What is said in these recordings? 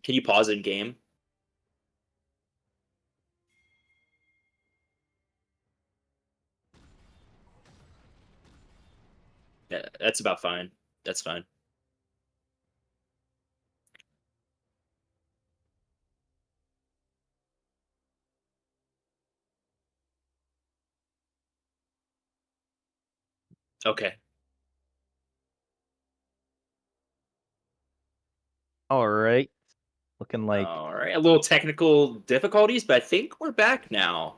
Can you pause in game? Yeah, that's about fine. That's fine. Okay. All right. Looking like All right. A little technical difficulties, but I think we're back now.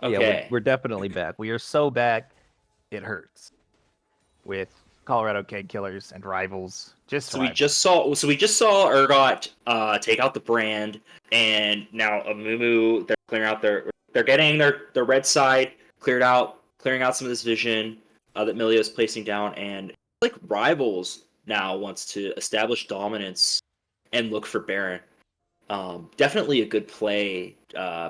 yeah, we're Okay. we're definitely back. We are so back, it hurts. With Colorado Keg Killers and rivals, just rivals. So we just saw Urgot take out the brand, and now Amumu they're clearing out they're getting their red side cleared out, clearing out some of this vision that Milio's placing down, and like rivals now wants to establish dominance and look for Baron. Definitely a good play.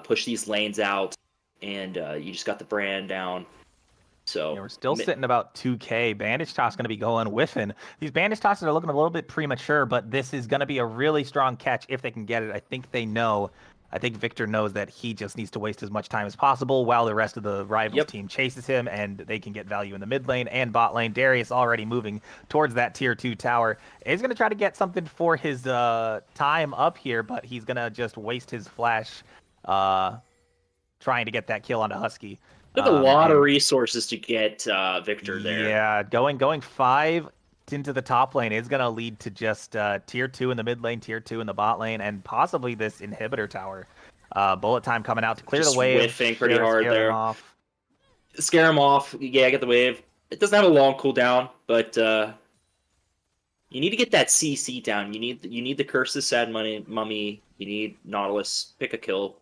Push these lanes out, and you just got the brand down. Yeah, So we're still sitting about 2K. Bandage Toss going to be going whiffing. These Bandage Tosses are looking a little bit premature, but this is going to be a really strong catch if they can get it. I think they know. I think Victor knows that he just needs to waste as much time as possible while the rest of the rivals yep. team chases him, and they can get value in the mid lane and bot lane. Darius already moving towards that tier 2 tower. He's going to try to get something for his time up here, but he's going to just waste his flash uh, trying to get that kill onto Husky. Took a lot of And resources to get Victor there. yeah, going 5 into the top lane is gonna lead to just tier 2 in the mid lane, tier 2 in the bot lane, and possibly this inhibitor tower. Bullet time coming out to clear the Just wave, whiffing pretty hard scare them there. off. Scare him off. Yeah, get the wave. It doesn't have a long cooldown, but you need to get that CC down. You need the curse of sad money mummy. You need Nautilus. Pick a kill.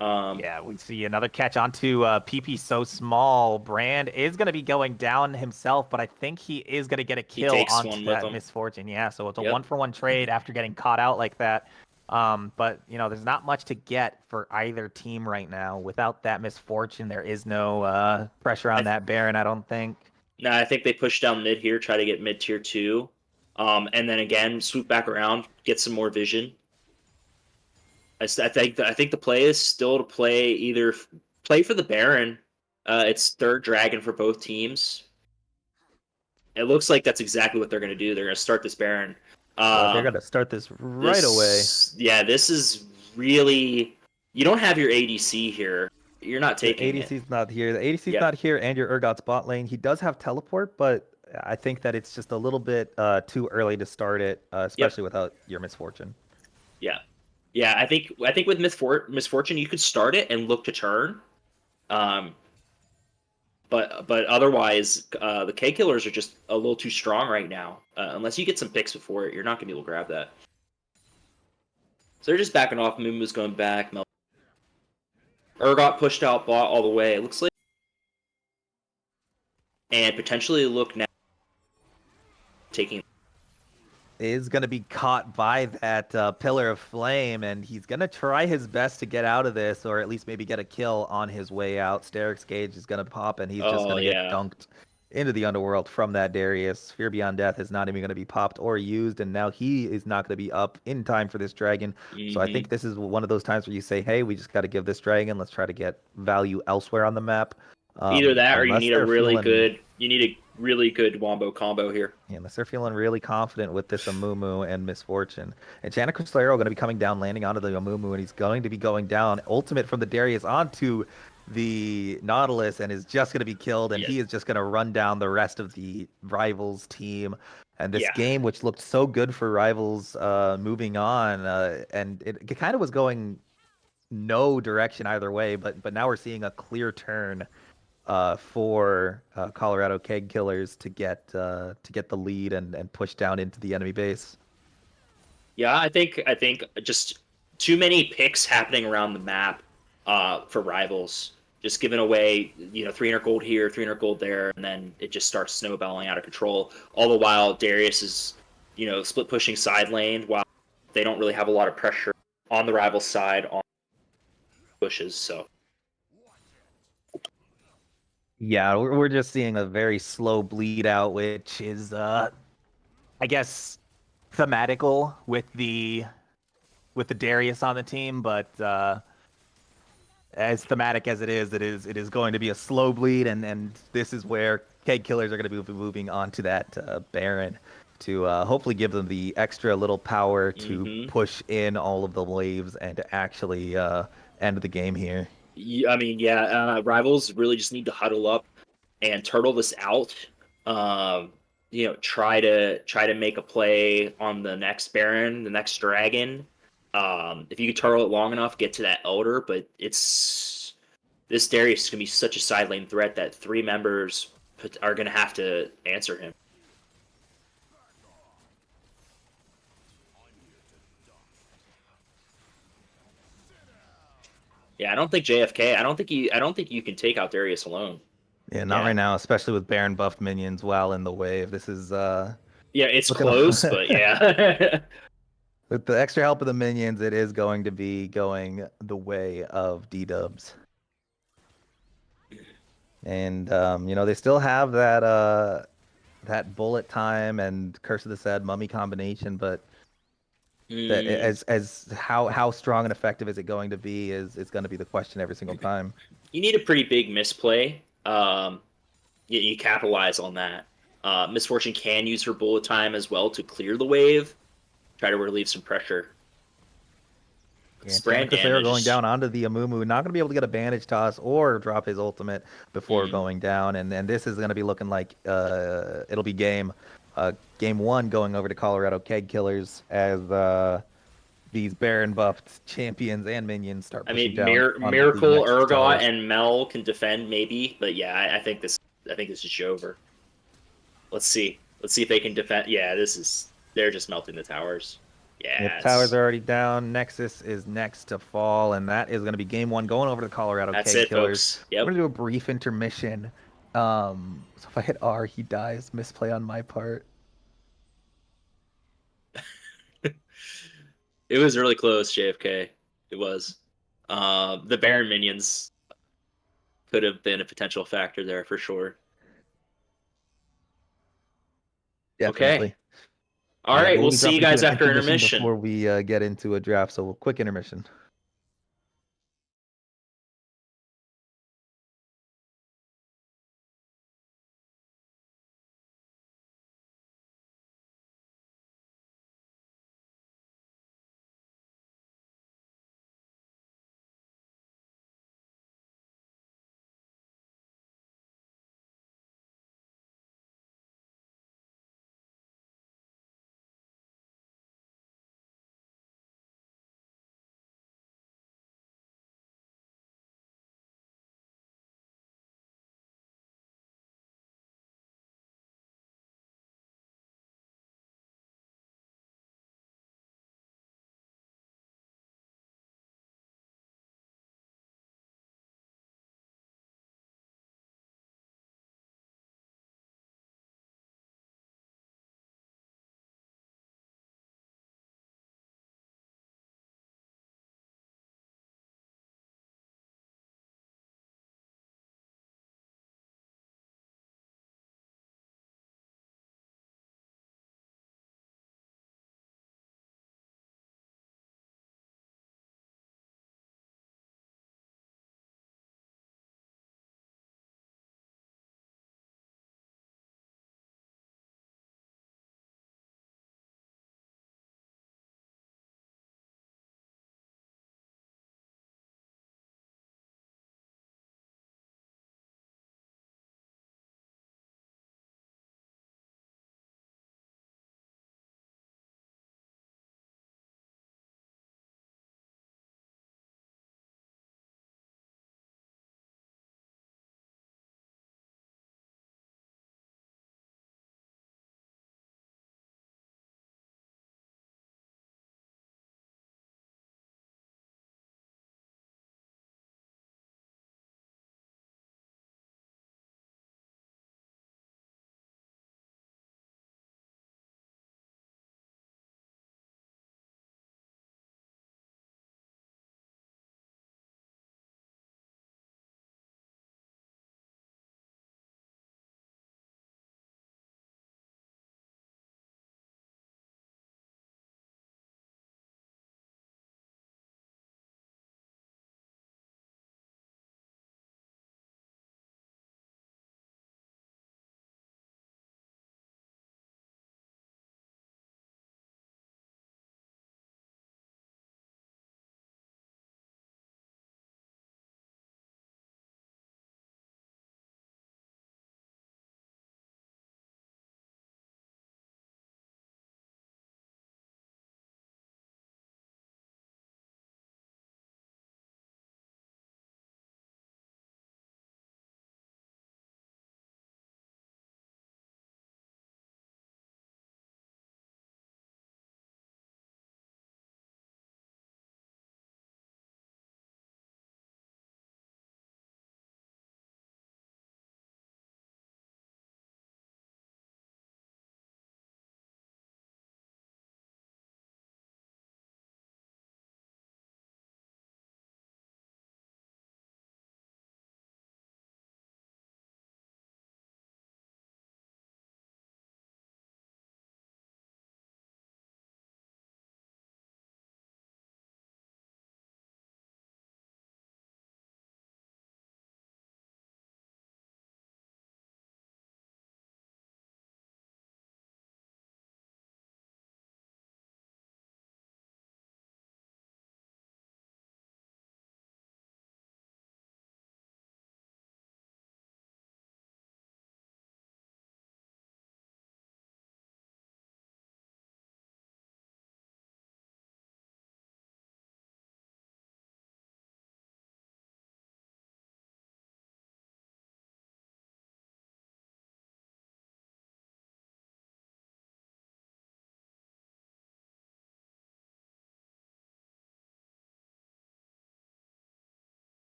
Um, Yeah, we see another catch onto PP so small. Brand is going to be going down himself, but I think he is going to get a he kill takes onto one with that him. misfortune. Yeah, so it's a Yep. 1-for-1 trade after getting caught out like that. But there's not much to get for either team right now. Without that misfortune, there is no pressure on I that Baron, I don't think. Now I think they push down mid here, try to get mid tier two, and then again swoop back around, get some more vision. I think the play is still to play for the Baron. It's third dragon for both teams. It looks like that's exactly what they're going to do. They're going to start this Baron. Oh, they're going Um, to start this right away. this is really you don't have your ADC here. You're not The taking it. ADC's not here. The ADC's Yep. not here, and your Urgot's bot lane. He does have teleport, but I think that it's just a little bit too early to start it, Yep. especially without your misfortune. Yeah. Yeah. I think with misfortune you could start it and look to turn. Um, but otherwise, the K killers are just a little too strong right now. Unless you get some picks before it, you're not gonna be able to grab that. So they're just backing off. Mumu's going back. Urgot pushed out bot all the way. It looks like, and potentially look now taking. Is going to be caught by that pillar of flame, and he's going to try his best to get out of this, or at least maybe get a kill on his way out. Steric's Gauge is going to pop, and he's just Oh going to get yeah, dunked into the underworld from that Darius. Fear Beyond Death is not even going to be popped or used, and now he is not going to be up in time for this dragon. So I think hmm this is one of those times where you say, hey, we just got to give this dragon. Let's try to get value elsewhere on the map. either that or Unless they're feeling you need a really good wombo combo here. yeah, unless they're feeling really confident with this Amumu and Misfortune. And Chana Cristolero going to be coming down, landing onto the Amumu, and he's going to be going down. Ultimate from the Darius onto the Nautilus, and is just going to be killed, and Yeah, he is just going to run down the rest of the Rivals team. And this yeah. game, which looked so good for Rivals moving on, and it kind of was going no direction either way, but now we're seeing a clear turn for Colorado Keg Killers to get the lead and push down into the enemy base. Yeah, I think just too many picks happening around the map for rivals. Just giving away, 300 gold here, 300 gold there, and then it just starts snowballing out of control. All the while, Darius is, split pushing side lane while they don't really have a lot of pressure on the rival side on pushes. So Yeah, we're just seeing a very slow bleed out, which is I guess thematical with the Darius on the team, but as thematic as it is going to be a slow bleed, and this is where Keg Killers are going to be moving on to that Baron to hopefully give them the extra little power to Hmm. push in all of the waves and to actually end the game here. I mean, yeah, rivals really just need to huddle up and turtle this out. Um, try to make a play on the next Baron, the next Dragon. If you could turtle it long enough, get to that Elder. But it's this Darius is gonna be such a side lane threat that three members are gonna have to answer him. Yeah, I don't think JFK. I don't think you can take out Darius alone. Yeah, not right Yeah, now, especially with Baron buffed minions well in the wave. This is yeah, it's looking close, but yeah. with the extra help of the minions, it is going to be going the way of D-dubs. And they still have that bullet time and Curse of the Sad Mummy combination, but that Mm, as how strong and effective is it going to be is going to be the question every single time. you need a pretty big misplay. You capitalize on that. Misfortune can use her bullet time as well to clear the wave, try to relieve some pressure. Yeah, Spraying Chanticleer Slayer going damage. down onto the Amumu, not going to be able to get a bandage toss or drop his ultimate before Mm. going down, and this is going to be looking like it'll be game one going over to Colorado Keg Killers as these Baron buffed champions and minions start I pushing mean, down onto the Miracle, Nexus Urgot, towers. and Mel can defend maybe, but yeah, I think this is over. Let's see. Let's see if they can defend. Yeah, this is they're just melting the towers. Yep, Yeah, towers it's are already down. Nexus is next to fall, and that is going to be game one going over to the Colorado that's Keg it, Killers. folks. We're Yep. going to do a brief intermission. So if I hit R, he dies. Misplay on my part. It was really close, JFK. It was. The Baron minions could have been a potential factor there for sure. Okay. Definitely. All Yeah, but right. we'll We'll be see you dropping to guys an after intermission intermission. before we get into a draft. So, quick intermission.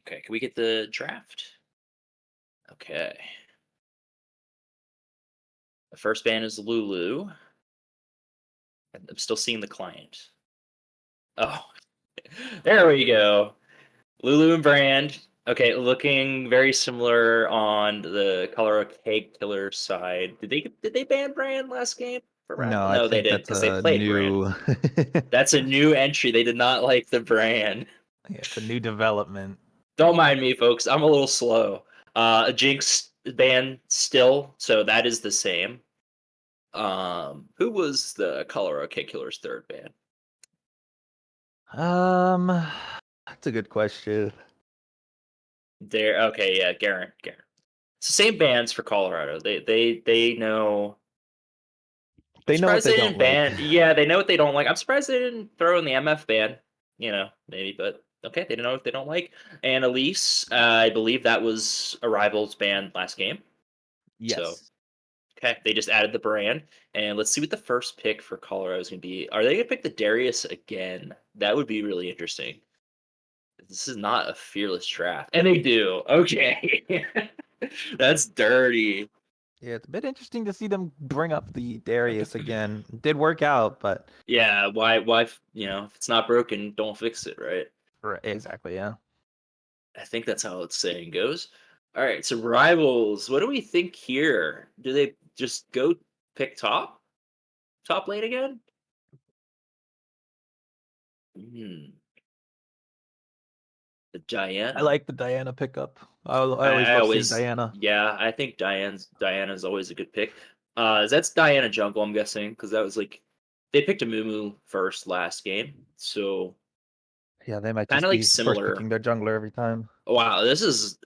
Okay, can we get the draft? Okay. The first band is Lulu. I'm still seeing the client. Oh, there we go. Lulu and Brand. Okay, looking very similar on the Colorado Keg Killers side. Did they ban Brand last game for No, Raffle? I No, they think didn't that's because they a played Brand. new. That's a new entry. They did not like the Brand. Yeah, it's a new development. Don't mind me, folks. I'm a little slow. A Jinx ban still, so that is the same. Who was the Colorado Keg Killers third ban? Um, that's a good question. There. Okay, yeah, Garen. Garen. It's the same bands for Colorado. They know. I'm They know what surprised they they don't didn't like. ban. Yeah, they know what they don't like. I'm surprised they didn't throw in the MF ban. Maybe, but okay, they don't know what they don't like. And Elise, I believe that was Arrival's ban last game. So Yes. okay, they just added the brand, and let's see what the first pick for Colorado is going to be. Are they going to pick the Darius again? That would be really interesting. This is not a fearless draft, and they do. Okay, that's dirty. Yeah, it's a bit interesting to see them bring up the Darius again. It did work out, but Yeah, why? Why? If it's not broken, don't fix it, right? exactly, yeah. I think that's how its saying goes. All right, so rivals. What do we think here? Do they just go pick top lane again? Hmm. The I Diana. like the Diana pickup. I always I love seeing always, Diana. yeah, I think Diana's always a good pick. That's Diana Jungle, I'm guessing, because that was like they picked a Mumu first last game, so Yeah, they might kind just of like be first similar. picking their jungler every time. Wow, this is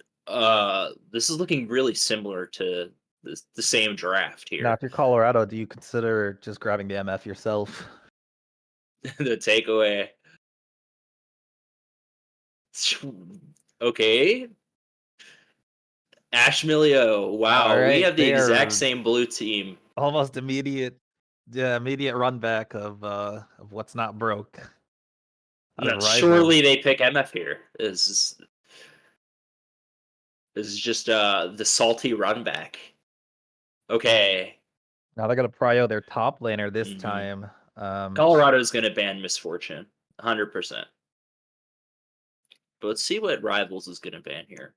looking really similar to the same draft Now, here. if you're Colorado, do you consider just grabbing the MF yourself? The takeaway. Okay, Ashmilio. All Wow, we right, have the they exact are same blue team. almost immediate, yeah, immediate run back of what's not broke out of No, rivals. surely they pick MF here. This is just the salty run back. Okay. Now they're gonna prio their top laner this hmm time. Colorado's gonna ban Misfortune, 100%. But let's see what Rivals is gonna ban here.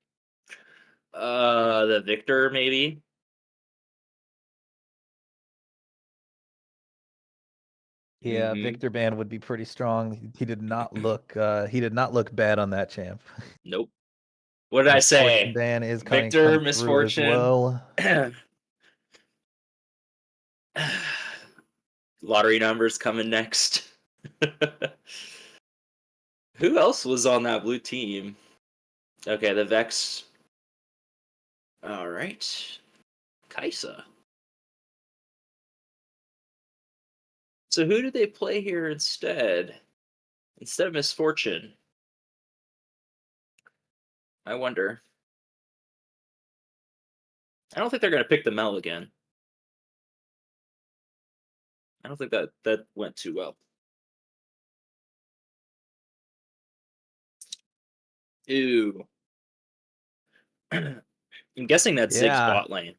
The Victor maybe. Yeah, hmm Victor Ban would be pretty strong. He did not look bad on that champ. Nope. What did I Misfortune say? Ban is coming Victor come through as Misfortune. well. Lottery numbers coming next. Who else was on that blue team? Okay, the Vex. All right, Kaisa. So who did they play here instead? Instead of Misfortune, I wonder. I don't think they're going to pick the Mel again. I don't think that went too well. Ew. I'm guessing that's Zig's Yeah. bot lane.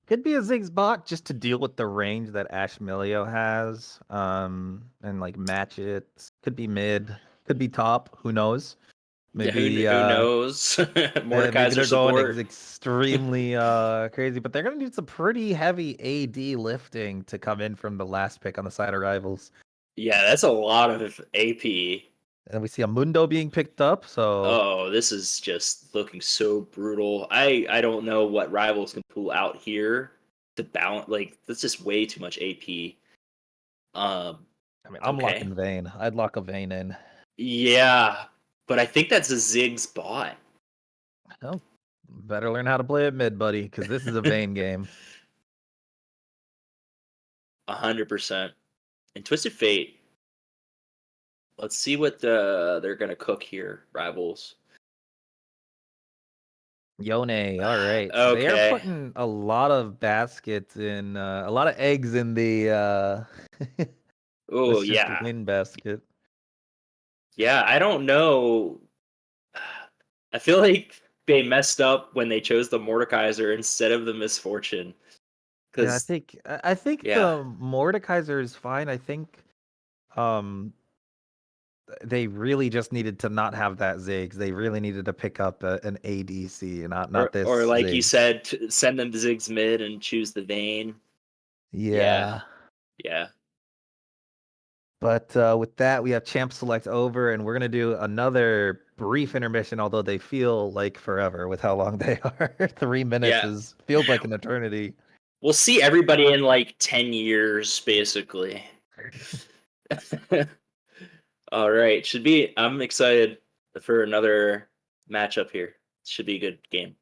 Could be a Ziggs bot just to deal with the range that Ashmilio has. And like match it. Could be mid, could be top, who knows? Yeah, Maybe who knows? maybe Mordekaiser they're going support. extremely crazy, but they're gonna need some pretty heavy AD lifting to come in from the last pick on the side of rivals. Yeah, that's a lot of AP. And we see a Mundo being picked up, so Oh, this is just looking so brutal. I don't know what rivals can pull out here to balance. Like that's just way too much AP. Um, I mean I'm okay, locking Vayne. I'd lock a Vayne in. yeah, but I think that's a Ziggs bot. Oh, better learn how to play it mid, buddy, because this is a Vayne game. 100%. And Twisted Fate. Let's see what they're gonna cook here, rivals. Yone, all right. They are Okay. putting a lot of baskets in, a lot of eggs in the Oh let's just yeah. win basket. Yeah, I don't know. I feel like they messed up when they chose the Mordekaiser instead of the Misfortune. Yeah, Because I think yeah, the Mordekaiser is fine. I think um they really just needed to not have that Ziggs. They really needed to pick up an ADC, not or this like you Ziggs. said, send them to Ziggs mid and choose the Vayne. Yeah, Yeah. yeah, But with that, we have champ select over, and we're gonna do another brief intermission. Although they feel like forever with how long they are. 3 minutes yeah. is feels like an eternity. We'll see everybody in like 10 years, basically. All right, should be. I'm excited for another matchup here. Should be a good game.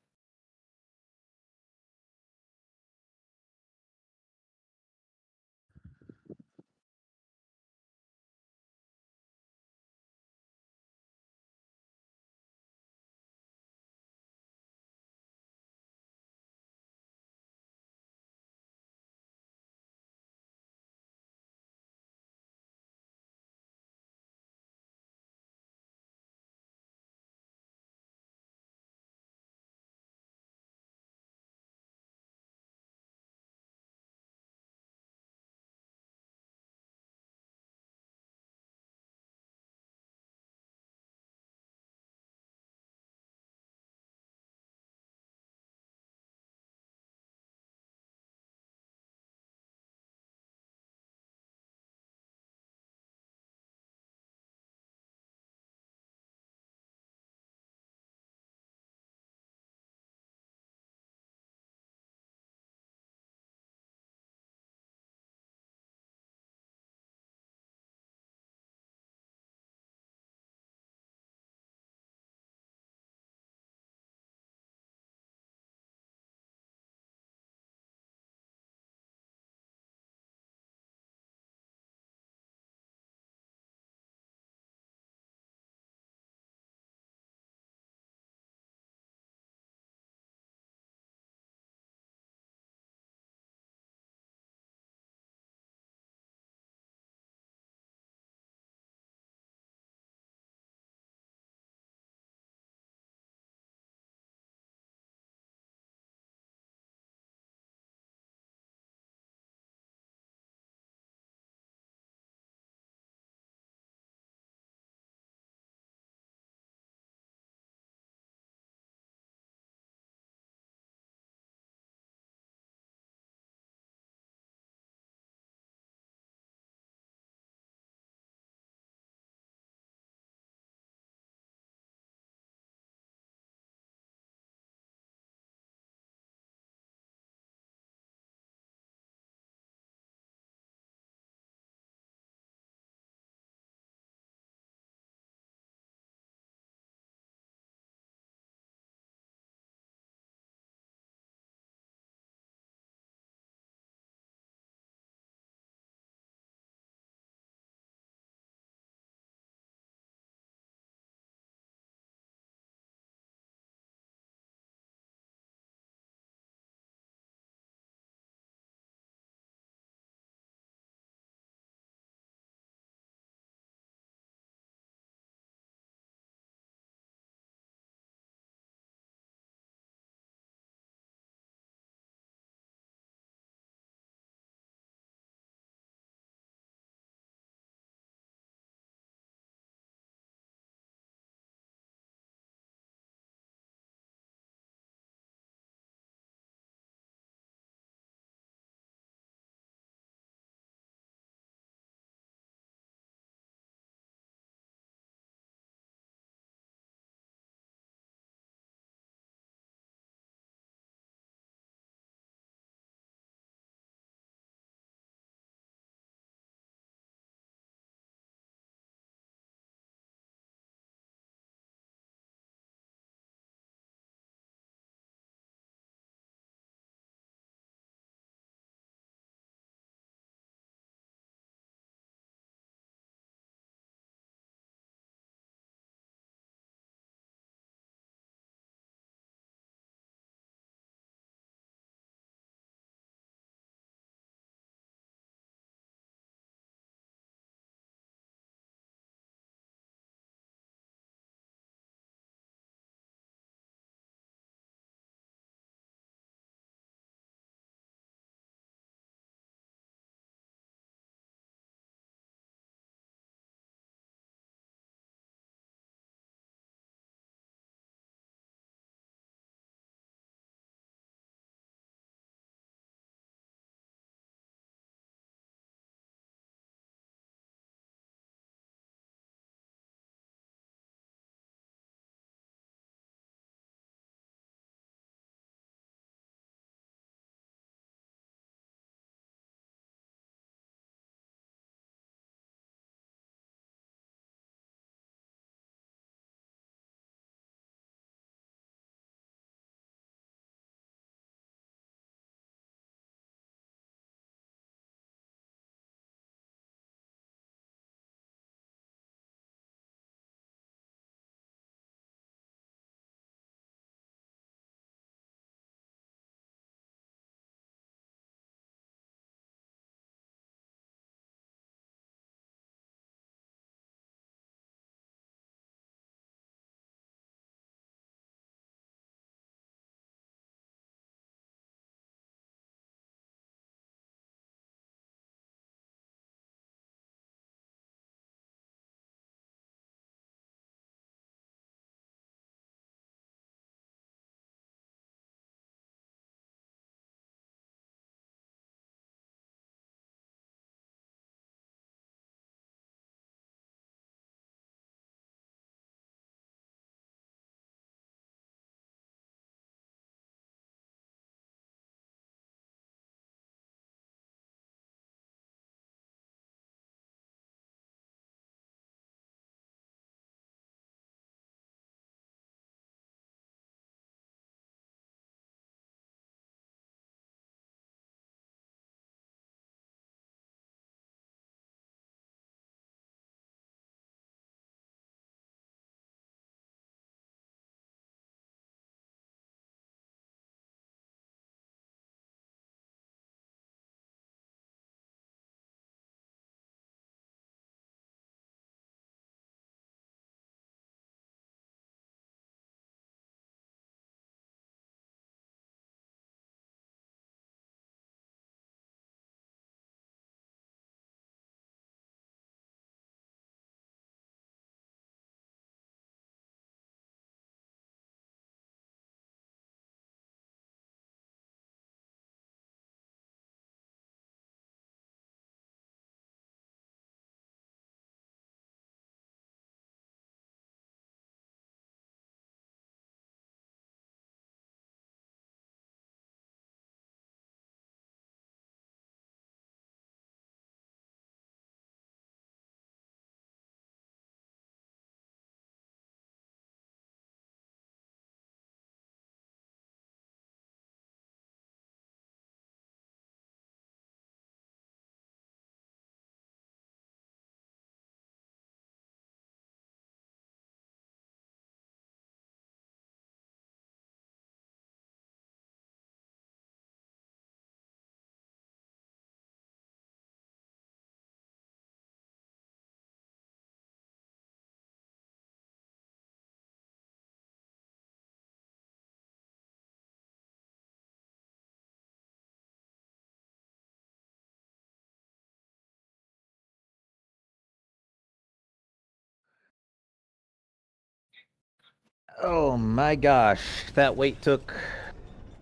Oh my gosh, that wait took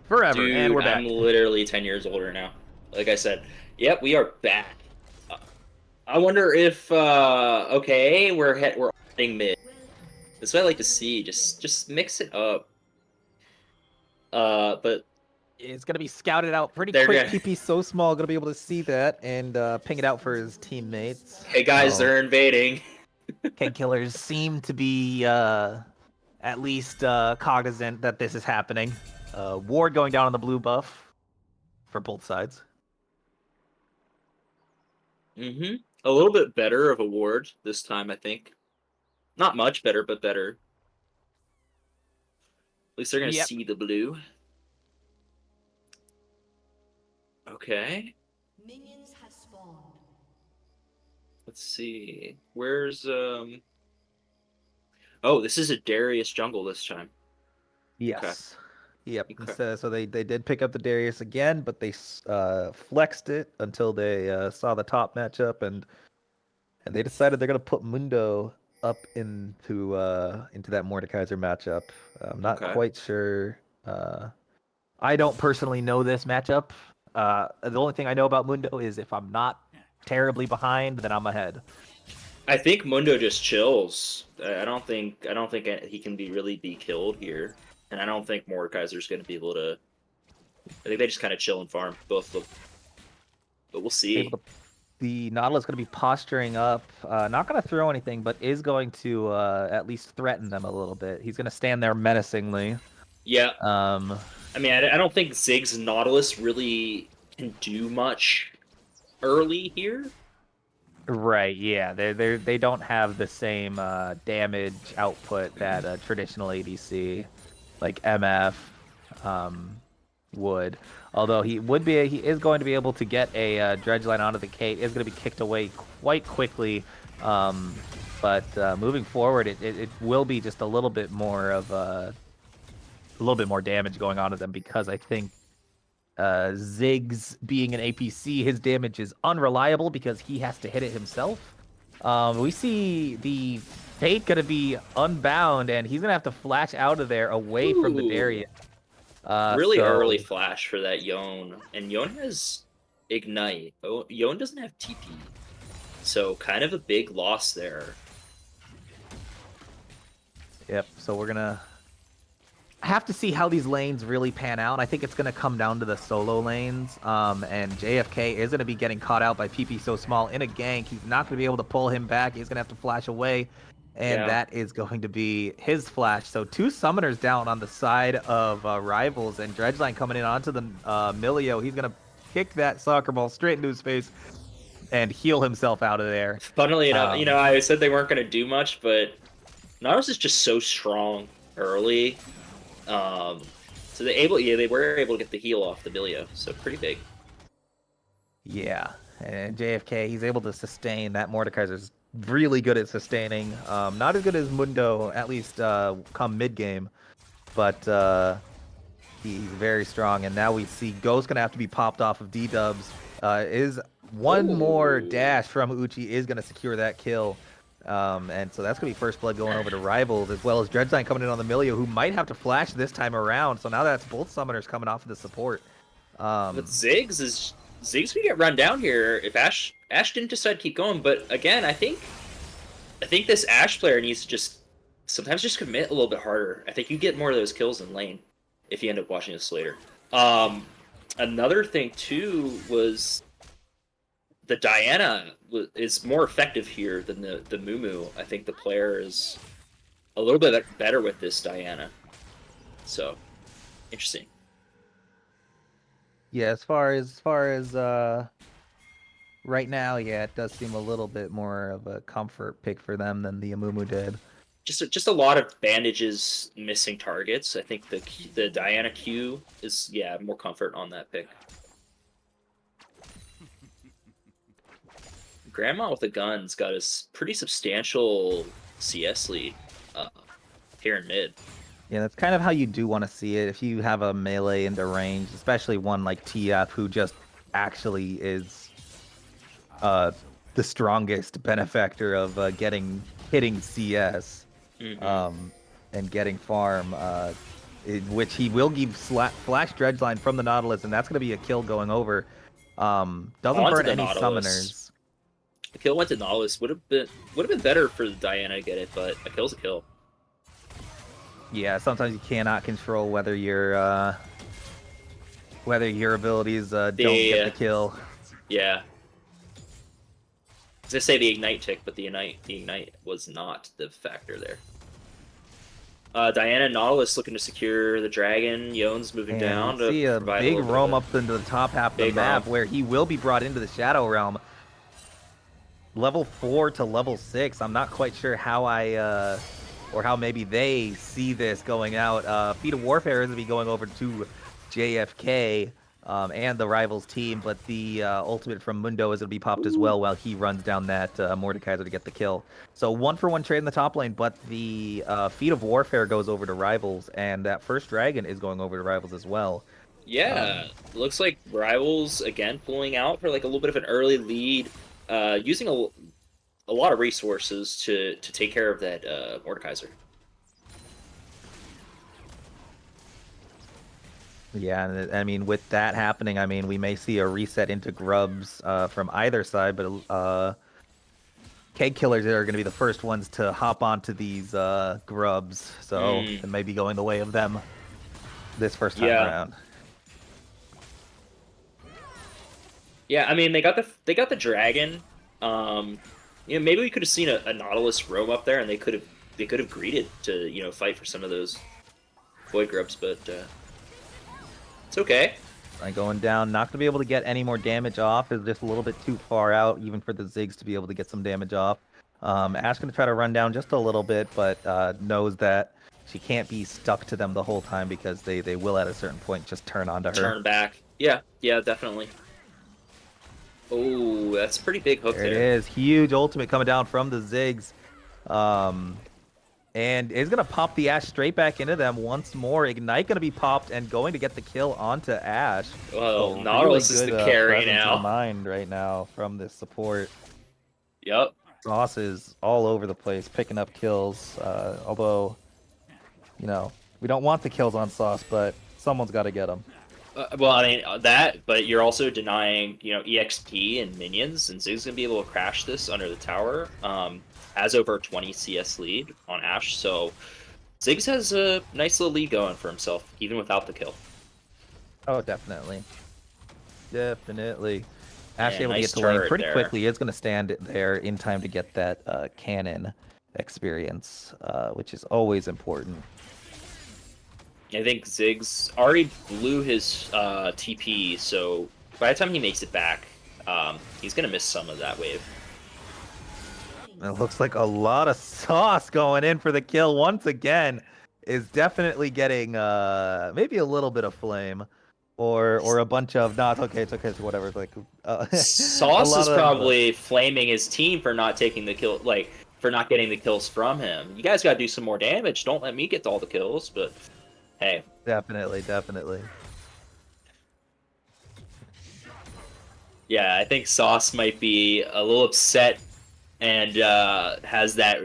forever, and Dude, we're I'm back. literally 10 years older now. Like I said, yep, we are back. Uh, I wonder if okay, we're heading mid. That's what I like to see. Just mix it up. But It's gonna be scouted out pretty they're quick. gonna. PP's so small, gonna be able to see that and ping it out for his teammates. Hey guys, Oh, they're invading. Keg Killers seem to be at least cognizant that this is happening. Ward going down on the blue buff for both sides. A little bit better of a ward this time, I think. Not much better, but better. At least they're gonna Yep. see the blue. Okay. Minions have spawned. Let's see. Where's. Oh, this is a Darius jungle this time. Okay. Yes. Yep. Okay. Instead, so they did pick up the Darius again, but they flexed it until they saw the top matchup and they decided they're gonna put Mundo up into that Mordekaiser matchup. I'm not Okay. quite sure. I don't personally know this matchup. The only thing I know about Mundo is if I'm not terribly behind, then I'm ahead. I think Mundo just chills. I don't think he can really be killed here, and I don't think Mordekaiser's going to be able to. I think they just kind of chill and farm both of them, but we'll see. Able to, the Nautilus going to be posturing up, not going to throw anything, but is going to at least threaten them a little bit. He's going to stand there menacingly. Yeah, Um, I mean, I don't think Zig's Nautilus really can do much early here. Right, yeah, they don't have the same damage output that a traditional ADC like MF would. Although he is going to be able to get a dredge line onto the Kate. Is going to be kicked away quite quickly. But moving forward, it will be just a little bit more of a little bit more damage going on to them because I think Ziggs being an APC, his damage is unreliable because he has to hit it himself. We see the Fate gonna be unbound, and he's gonna have to flash out of there away from the Ooh, Darius. really So early flash for that Yone, and Yone has Ignite. Oh, Yone doesn't have TP, so kind of a big loss there. yep. So we're gonna have to see how these lanes really pan out. I think it's gonna come down to the solo lanes. And JFK is gonna be getting caught out by PP so small in a gank. He's not gonna be able to pull him back. He's gonna have to flash away. And Yeah. that is going to be his flash. So two summoners down on the side of Rivals, and Dredgeline coming in onto the Milio. He's gonna kick that soccer ball straight into his face and heal himself out of there. Funnily enough, Um, I said they weren't going to do much, but Nautilus is just so strong early. Um, so they were able to get the heal off the Milio, so pretty big. Yeah, and JFK, he's able to sustain. That Mordekaiser's really good at sustaining. Not as good as Mundo, at least come mid game, but he's very strong. And now we see Ghost gonna have to be popped off of D-Dubs. Is one more Ooh. dash from Uchi is gonna secure that kill. And so that's gonna be first blood going over to Rivals, as well as Dredgeline coming in on the Milio, who might have to flash this time around. So now that's both summoners coming off of the support. But Ziggs could get run down here if Ash didn't decide to keep going. But again, I think this Ash player needs to sometimes just commit a little bit harder. I think you get more of those kills in lane if you end up watching this later. Another thing too was the Diana is more effective here than the Mumu. I think the player is a little bit better with this Diana. So interesting. Yeah, as far as right now, yeah, it does seem a little bit more of a comfort pick for them than the Amumu did. Just a lot of bandages, missing targets. I think the Diana Q is more comfort on that pick. Grandma with a gun's got a pretty substantial CS lead here in mid. Yeah, that's kind of how you do want to see it. If you have a melee into range, especially one like TF who just actually is the strongest benefactor of hitting CS. Mm-hmm. and getting farm, in which he will give Flash Dredgeline from the Nautilus, and that's going to be a kill going over. Doesn't Onto burn the any Nautilus. summoners. The kill went to Nautilus. Would have been better for Diana to get it, but a kill's a kill. Yeah, sometimes you cannot control whether your abilities don't get the kill. Yeah. I was gonna say the ignite tick, but the ignite was not the factor there. Diana and Nautilus looking to secure the dragon. Yone's moving And down we to see a provide big a little roam bit of up into the top half of the Big map roam. where he will be brought into the Shadow Realm. Level 4 to level 6. I'm not quite sure how or how maybe they see this going out. Feat of Warfare is going to be going over to JFK and the Rivals team, but the ultimate from Mundo is going to be popped as well while he runs down that Mordekaiser to get the kill. So 1-for-1 trade in the top lane, but the Feat of Warfare goes over to Rivals, and that first dragon is going over to Rivals as well. Yeah, looks like Rivals again pulling out for like a little bit of an early lead, using a lot of resources to take care of that Mordekaiser. Yeah, and I mean, with that happening, I mean, we may see a reset into grubs from either side, but Keg Killers are going to be the first ones to hop onto these grubs, so it may be going the way of them this first time around. Yeah, I mean they got the dragon. Maybe we could have seen a Nautilus roam up there, and they could have greeted to fight for some of those void grubs, but it's okay. Going down, not going to be able to get any more damage off. Is just a little bit too far out, even for the Ziggs to be able to get some damage off. Ash going to try to run down just a little bit, but knows that she can't be stuck to them the whole time because they will at a certain point just turn onto her. Turn back. Yeah, definitely. Oh, that's a pretty big hook there. It is. Huge ultimate coming down from the Ziggs. And is going to pop the Ash straight back into them once more. Ignite going to be popped and going to get the kill onto Ash. Well, so Nautilus is the carry now. Mind right now from this support. Yep. Sauce is all over the place, picking up kills. Although, we don't want the kills on Sauce, but someone's got to get them. Well, I mean but you're also denying, EXP and minions, and Zig's gonna be able to crash this under the tower. Has over 20 CS lead on Ash, so Ziggs has a nice little lead going for himself, even without the kill. Oh, definitely. Ash able to get to lane pretty quickly. It's gonna stand there in time to get that cannon experience, which is always important. I think Ziggs already blew his TP, so by the time he makes it back, he's going to miss some of that wave. It looks like a lot of Sauce going in for the kill once again. Is definitely getting maybe a little bit of flame or a bunch of... No, it's okay, so whatever. It's like, Sauce is probably flaming his team for not taking the kill, for not getting the kills from him. You guys got to do some more damage. Don't let me get all the kills, but... Hey. Definitely. Yeah, I think Sauce might be a little upset and has that,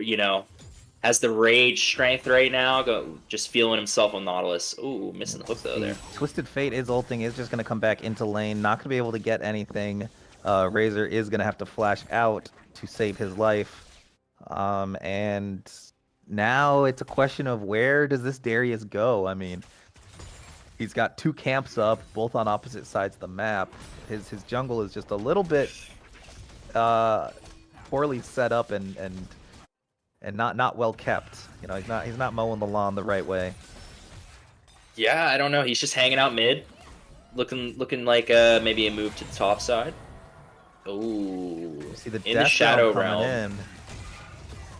has the rage strength right now, just feeling himself on Nautilus. Ooh, missing the hook though there. Twisted Fate is ulting, is just going to come back into lane, not going to be able to get anything. Razor is going to have to flash out to save his life. And... now it's a question of where does this Darius go? I mean, he's got 2 camps up, both on opposite sides of the map. His jungle is just a little bit poorly set up and not well kept. He's not mowing the lawn the right way. Yeah, I don't know. He's just hanging out mid, looking like maybe a move to the top side. Oh, see the in the Shadow Realm. Coming in.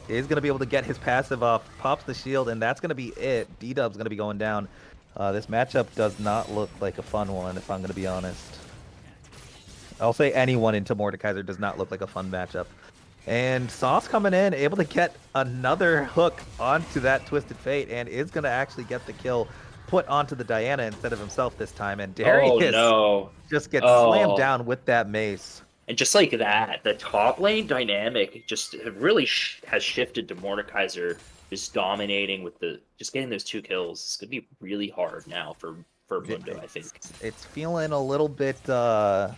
Is going to be able to get his passive off, pops the shield, and that's going to be it. D-Dub's going to be going down. This matchup does not look like a fun one, if I'm going to be honest. I'll say anyone into Mordekaiser does not look like a fun matchup. And Sauce coming in, able to get another hook onto that Twisted Fate, and is going to actually get the kill put onto the Diana instead of himself this time. And Darius just gets slammed down with that mace. And just like that, the top lane dynamic just really has shifted to Mordekaiser just dominating with just getting those 2 kills. It's gonna be really hard now for Mundo, I think. It's feeling a little bit like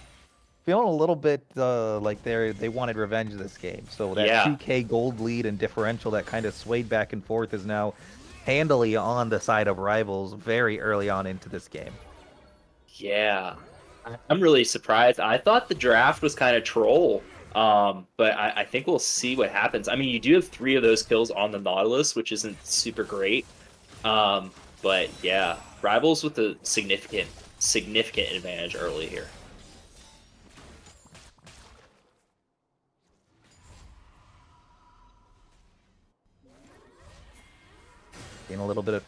they wanted revenge this game. So that Yeah. 2K gold lead and differential that kind of swayed back and forth is now handily on the side of Rivals very early on into this game. Yeah. I'm really surprised. I thought the draft was kind of troll. But I think we'll see what happens. I mean, you do have 3 of those kills on the Nautilus, which isn't super great. But yeah, Rivals with a significant advantage early here. Getting a little bit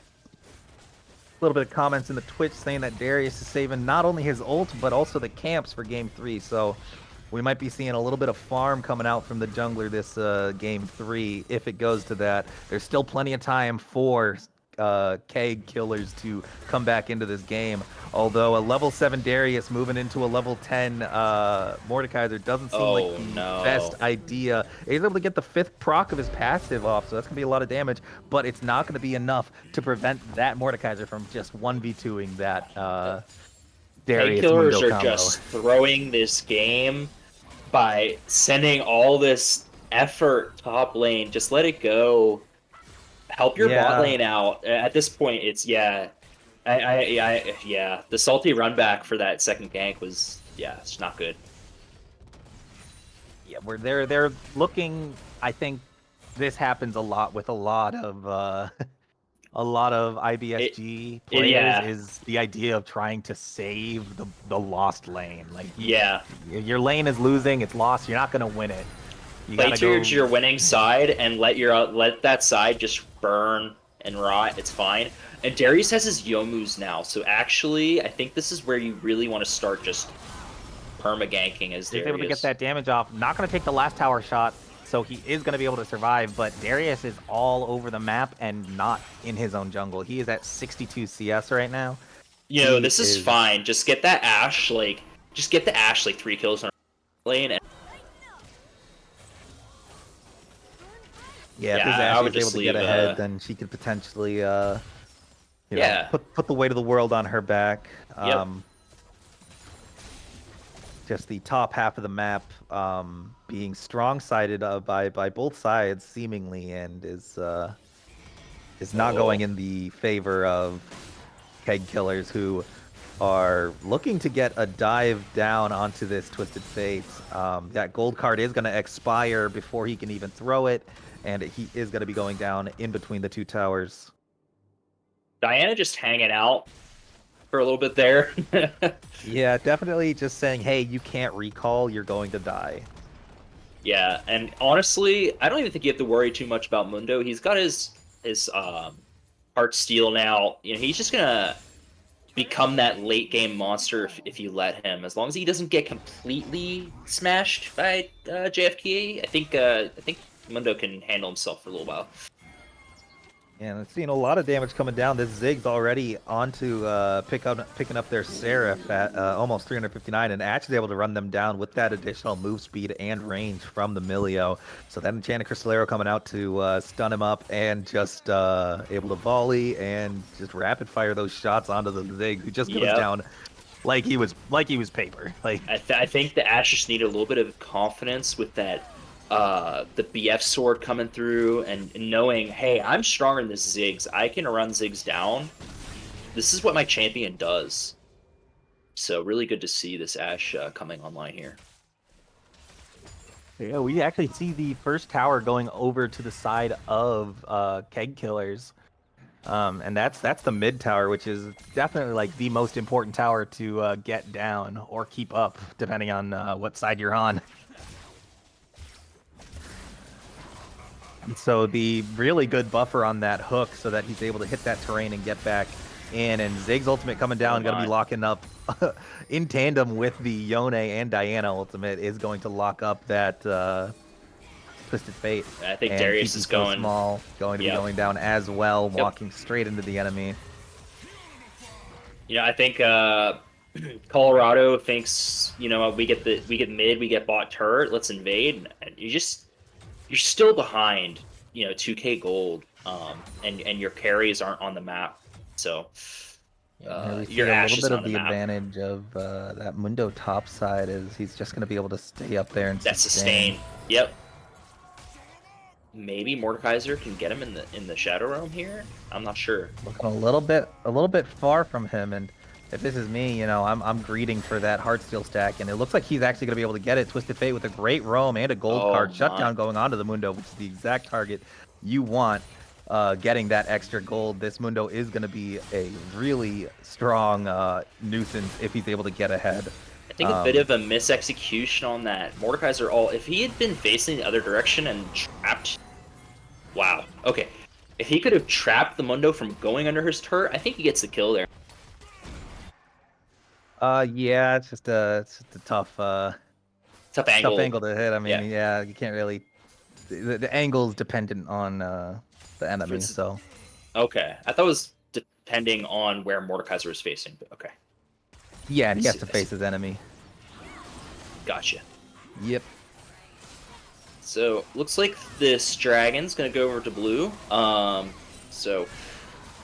of comments in the Twitch saying that Darius is saving not only his ult but also the camps for game 3. So we might be seeing a little bit of farm coming out from the jungler this game 3 if it goes to that. There's still plenty of time for Keg Killers to come back into this game. Although a level 7 Darius moving into a level 10 Mordekaiser doesn't seem like the best idea. He's able to get the 5th proc of his passive off, so that's going to be a lot of damage, but it's not going to be enough to prevent that Mordekaiser from just 1v2ing that Darius Keg Killers Mundo are combo. just throwing this game by sending all this effort top lane. Just let it go. Help your bot lane out. At this point, it's yeah. Yeah. The salty run back for that second gank was it's not good. Yeah, they're looking. I think this happens a lot with a lot of IBSG players is the idea of trying to save the lost lane. Like your lane is losing, it's lost. You're not gonna win it. You play towards your winning side and let that side just burn and rot. It's fine. And Darius has his Yomus now, so actually, I think this is where you really want to start just perma-ganking as Darius. He's able to get that damage off. Not going to take the last tower shot, so he is going to be able to survive, but Darius is all over the map and not in his own jungle. He is at 62 CS right now. This is fine. Just get that Ashe, just get the Ashe, 3 kills on lane. And if his Ashe is able to get ahead, then she could potentially put the weight of the world on her back. Just the top half of the map being strong-sided by both sides, seemingly, and is not going in the favor of Keg Killers, who are looking to get a dive down onto this Twisted Fate. That gold card is going to expire before he can even throw it, and he is going to be going down in between the 2 towers. Diana just hanging out for a little bit there. Yeah, definitely just saying, hey, you can't recall, you're going to die. Yeah, and honestly, I don't even think you have to worry too much about Mundo. He's got his heart steal now. He's just gonna become that late game monster if you let him. As long as he doesn't get completely smashed by JFK, I think Mundo can handle himself for a little while. And I've seen a lot of damage coming down. This Zig's already onto picking up their Seraph at almost 359, and actually able to run them down with that additional move speed and range from the Milio. So that Enchanted Crystallero coming out to stun him up and just able to volley and just rapid fire those shots onto the Zig, who just goes down like he was paper. Like I think the Ashe just needed a little bit of confidence with that. The BF sword coming through and knowing, hey, I'm stronger than this Ziggs. I can run Ziggs down. This is what my champion does. So really good to see this Ashe coming online here. Yeah, we actually see the first tower going over to the side of Keg Killers. And that's the mid tower, which is definitely like the most important tower to get down or keep up, depending on what side you're on. So the really good buffer on that hook so that he's able to hit that terrain and get back in. And Zig's ultimate coming down, going to be locking up in tandem with the Yone and Diana ultimate is going to lock up that Twisted Fate. I think Darius is going small, going to be going down as well, walking straight into the enemy. I think Colorado thinks, you know, we get mid, we get bot turret, let's invade, and you're still behind, you know, 2K gold, and your carries aren't on the map, so Yeah, here we your see a Ash little bit isn't on of the the map. advantage of that Mundo top side is he's just going to be able to stay up there and That sustain. sustain, yep. Maybe Mordekaiser can get him in the Shadow Realm here. I'm not sure. Looking a little bit far from him, and if this is me, you know, I'm greeting for that Heartsteel stack, and it looks like he's actually going to be able to get it. Twisted Fate with a great roam and a gold Oh card my. shutdown going on to the Mundo, which is the exact target you want. Getting that extra gold, this Mundo is going to be a really strong nuisance if he's able to get ahead. I think a bit of a misexecution on that. Mordekaiser all if he had been facing the other direction and trapped. Wow. Okay. If he could have trapped the Mundo from going under his turret, I think he gets the kill there. Yeah, it's just a Tough tough angle. angle to hit. I mean, Yeah. yeah, you can't really. The angle is dependent on the enemy, It's, so. okay. I thought it was depending on where Mordekaiser was facing, but okay. Yeah, and I he has see, to I see. face his enemy. Gotcha. Yep. So looks like this dragon's gonna go over to blue. So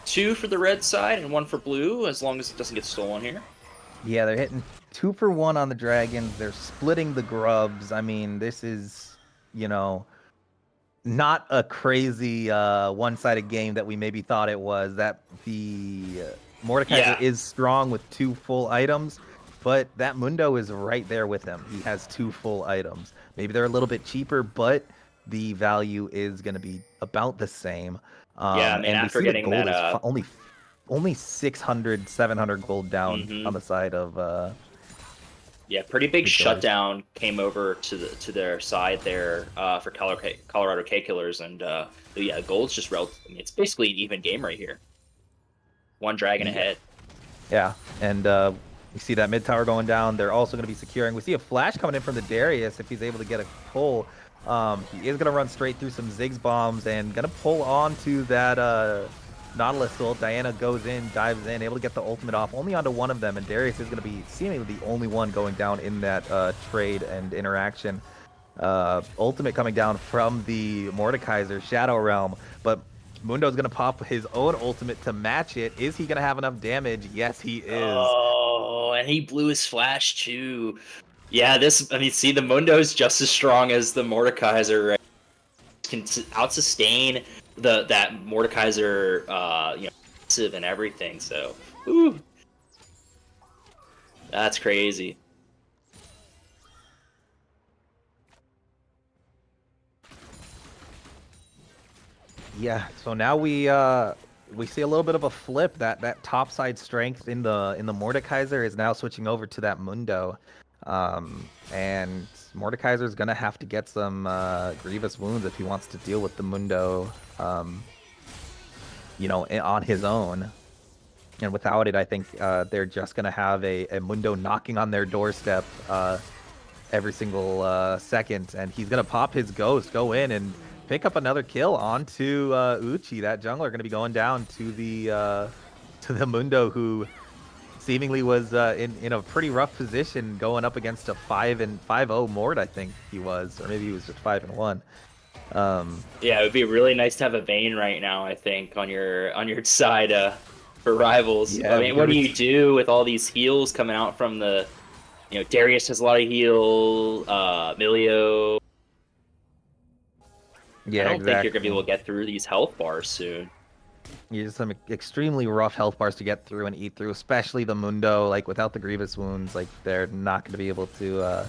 2 for the red side and 1 for blue, as long as it doesn't get stolen here. Yeah, they're hitting 2 for 1 on the dragons. They're splitting the grubs. I mean, this is, you know, not a crazy one-sided game that we maybe thought it was. That the Mordekaiser Yeah, is strong with 2 full items, but that Mundo is right there with him. He has 2 full items. Maybe they're a little bit cheaper, but the value is going to be about the same. yeah. I mean, And we after see the getting that, gold is only 600, 700 gold down on mhm. the side of Yeah, pretty big Keg Killers. shutdown came over to their side there for Colorado Keg Killers, and yeah, gold's just relative. I mean, it's basically an even game right here. One dragon Yeah. ahead. Yeah, and we see that mid tower going down. They're also going to be securing. We see a flash coming in from the Darius if he's able to get a pull. He is going to run straight through some Ziggs bombs and going to pull onto that Nautilus ult. Diana goes in, dives in, able to get the ultimate off only onto one of them, and Darius is going to be seemingly the only one going down in that trade and interaction. Ultimate coming down from the Mordekaiser Shadow Realm, but Mundo's gonna pop his own ultimate to match it. Is he gonna have enough damage? Yes, he is. Oh, and he blew his flash too. Yeah, this. I mean, see, the Mundo is just as strong as the Mordekaiser. Right? Can out sustain that Mordekaiser, you know, passive and everything. So, ooh, that's crazy. Yeah. So now we see a little bit of a flip. That top side strength in the Mordekaiser is now switching over to that Mundo, and Mordekaiser is gonna have to get some grievous wounds if he wants to deal with the Mundo, you know, on his own. And without it, I think they're just gonna have a Mundo knocking on their doorstep every single second, and he's gonna pop his ghost, go in and pick up another kill onto Uchi. That jungler gonna be going down to the Mundo, who seemingly was in a pretty rough position going up against a 5-0 Mord, I think he was, or maybe he was just 5-1. Yeah, it would be really nice to have a Vayne right now. I think on your side for rivals. I Yeah, mean, what do because you do with all these heals coming out from the? You know, Darius has a lot of heal. Milio. I yeah, don't think you're gonna be exactly. able to get through these health bars soon. You just some extremely rough health bars to get through and eat through, especially the Mundo. Like without the grievous wounds, like they're not going to be able to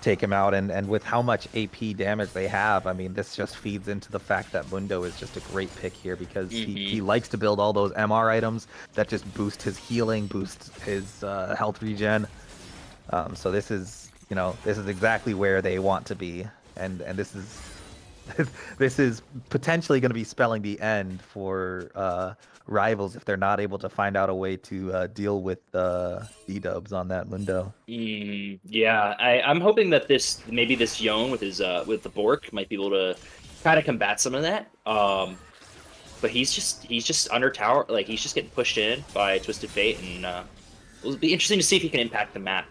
take him out. And with how much AP damage they have, I mean, this just feeds into the fact that Mundo is just a great pick here because he likes to build all those MR items that just boost his healing, boost his health regen. So this is, you know, this is exactly where they want to be, and this is this is potentially going to be spelling the end for rivals if they're not able to find out a way to deal with D-dubs on that Mundo. Yeah, I'm hoping that maybe this Yone with his with the Bork might be able to kind of combat some of that. But he's just under tower, like he's just getting pushed in by Twisted Fate, and it'll be interesting to see if he can impact the map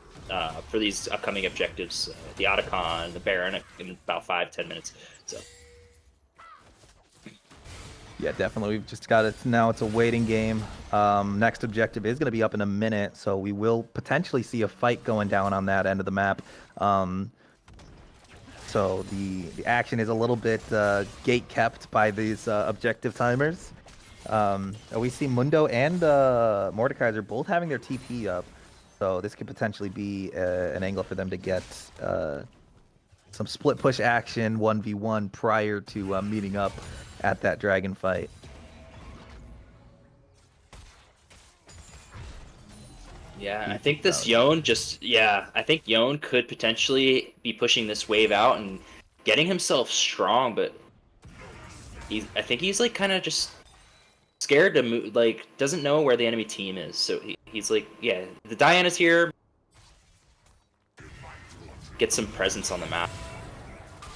for these upcoming objectives, the Otacon, the Baron, in about 5-10 minutes. So. Yeah, definitely. We've just got it. Now it's a waiting game. Next objective is going to be up in a minute, so we will potentially see a fight going down on that end of the map. So the action is a little bit gate kept by these objective timers. We see Mundo and Mordekaiser both having their TP up, so this could potentially be an angle for them to get some split push action 1v1 prior to meeting up at that dragon fight. Yeah, I think this Yone I think Yone could potentially be pushing this wave out and getting himself strong, but I think he's like kind of just scared to move, like doesn't know where the enemy team is. So he's like, yeah, the Diana's here. Get some presence on the map.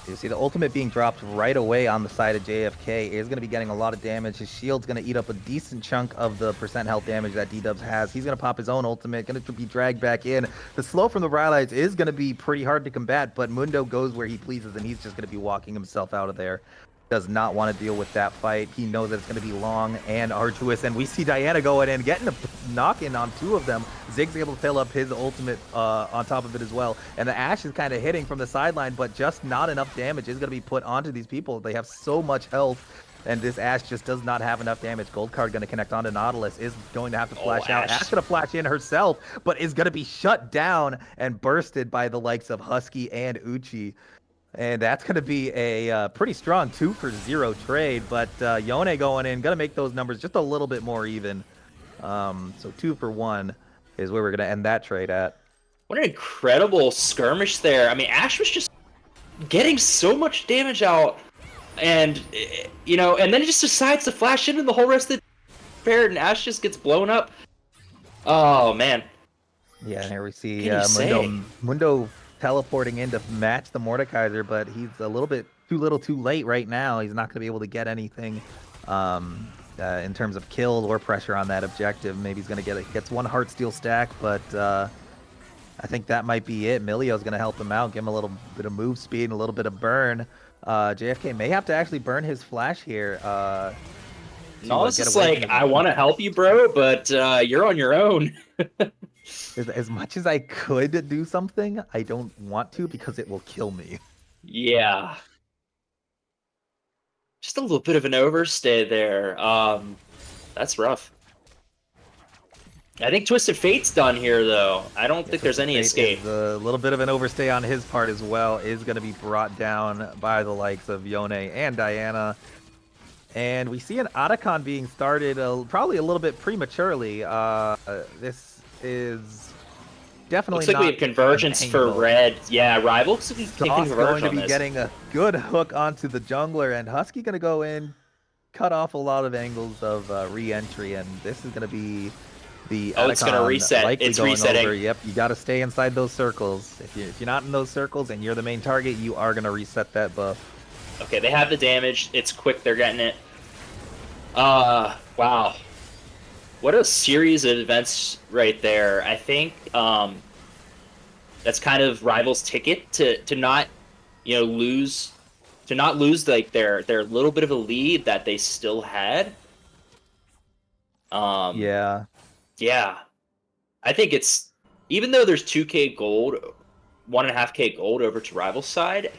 You see the ultimate being dropped right away on the side of JFK is going to be getting a lot of damage. His shield's going to eat up a decent chunk of the percent health damage that D-Dubs has. He's going to pop his own ultimate, going to be dragged back in. The slow from the Rylai's is going to be pretty hard to combat, but Mundo goes where he pleases, and he's just going to be walking himself out of there. Does not want to deal with that fight. He knows that it's going to be long and arduous, and we see Diana going in, getting a knock-in on 2 of them. Zig's able to fill up his ultimate on top of it as well, and the Ashe is kind of hitting from the sideline, but just not enough damage is going to be put onto these people. They have so much health, and this Ashe just does not have enough damage. Gold card going to connect onto Nautilus, is going to have to flash out. Ashe going to flash in herself, but is going to be shut down and bursted by the likes of Husky and Uchi. And that's going to be a pretty strong 2-for-0 trade, but Yone going in, going to make those numbers just a little bit more even. So 2-for-1 is where we're going to end that trade at. What an incredible skirmish there. I mean, Ashe was just getting so much damage out, and, you know, and then he just decides to flash into the whole rest of the paired, and Ashe just gets blown up. Oh, man. Yeah, and here we see Mundo teleporting in to match the Mordekaiser, but he's a little bit too little too late right now. He's not going to be able to get anything in terms of kill or pressure on that objective. Maybe he's going to gets 1 Heartsteel stack, but I think that might be it. Milio's going to help him out, give him a little bit of move speed and a little bit of burn. JFK may have to actually burn his flash here. No, it's just like, I want to help you, bro, but you're on your own. As much as I could do something, I don't want to because it will kill me. Yeah. Just a little bit of an overstay there. That's rough. I think Twisted Fate's done here, though. I don't think there's any escape. A little bit of an overstay on his part as well is going to be brought down by the likes of Yone and Diana. And we see an Otacon being started probably a little bit prematurely. This is definitely looks like we have convergence for red. Yeah, Rival looks like we can converge going to be getting a good hook onto the jungler, and Husky going to go in, cut off a lot of angles of re-entry, and this is going to be the Otacon it's going to reset. It's resetting. Over. Yep, you got to stay inside those circles. If you're not in those circles and you're the main target, you are going to reset that buff. Okay, they have the damage. It's quick. They're getting it. Wow. What a series of events right there. I think that's kind of Rival's ticket to not, you know, lose like their little bit of a lead that they still had. Yeah. I think it's, even though there's 2K gold, 1.5K gold over to Rival's side,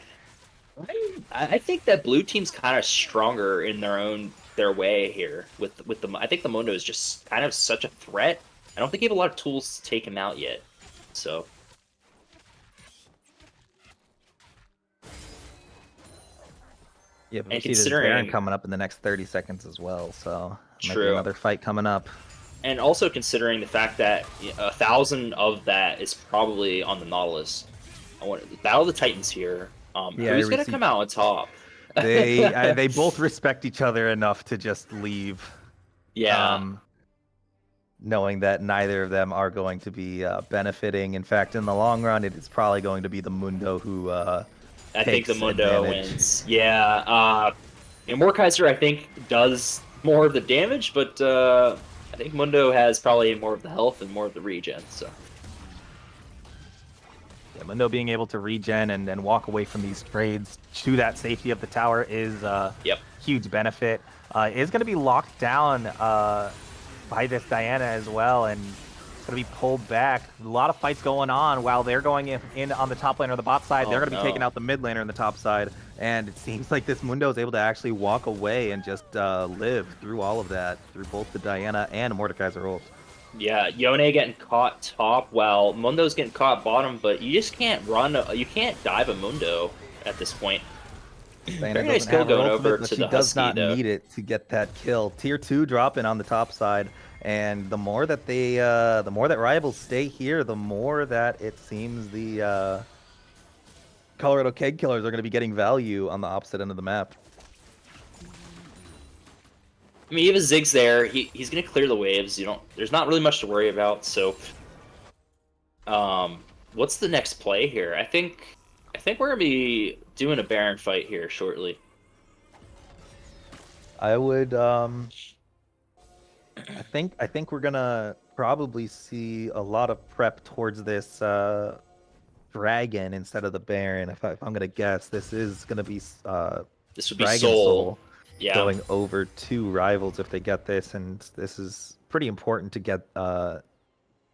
I think that blue team's kind of stronger in their way here with the. I think the Mundo is just kind of such a threat. I don't think you have a lot of tools to take him out yet. So. Yeah, but we see this Baron coming up in the next 30 seconds as well, so might be another fight coming up. And also considering the fact that 1,000 of that is probably on the Nautilus. I want Battle of the Titans here. Who's gonna come out on top? They both respect each other enough to just leave. Yeah. Knowing that neither of them are going to be benefiting. In fact, in the long run, it is probably going to be the Mundo who I think the Mundo wins. Yeah. And Mordekaiser, I think, does more of the damage, but I think Mundo has probably more of the health and more of the regen, so. Yeah, Mundo being able to regen and walk away from these trades to that safety of the tower is a Yep. huge benefit. Is going to be locked down by this Diana as well, and it's going to be pulled back. A lot of fights going on while they're going in on the top lane or the bot side. Oh, They're going to be taking no. out the mid laner on the top side, and it seems like this Mundo is able to actually walk away and just live through all of that, through both the Diana and Mordekaiser ult. Yeah, Yone getting caught top while Mundo's getting caught bottom, but you just can't run. You can't dive a Mundo at this point. Diana Very nice doesn't kill have her going ultimate, over but to she the does Husky, not though. need it to get that kill. Tier 2 dropping on the top side, and the more that the more that rivals stay here, the more that it seems the Colorado Keg Killers are going to be getting value on the opposite end of the map. I mean, even Zig's there. He's gonna clear the waves. There's not really much to worry about. So, what's the next play here? I think we're gonna be doing a Baron fight here shortly. I would I think we're gonna probably see a lot of prep towards this dragon instead of the Baron. If I'm gonna guess, this is gonna be This would be Dragon Soul. Soul Yeah. going over to rivals if they get this, and this is pretty important to get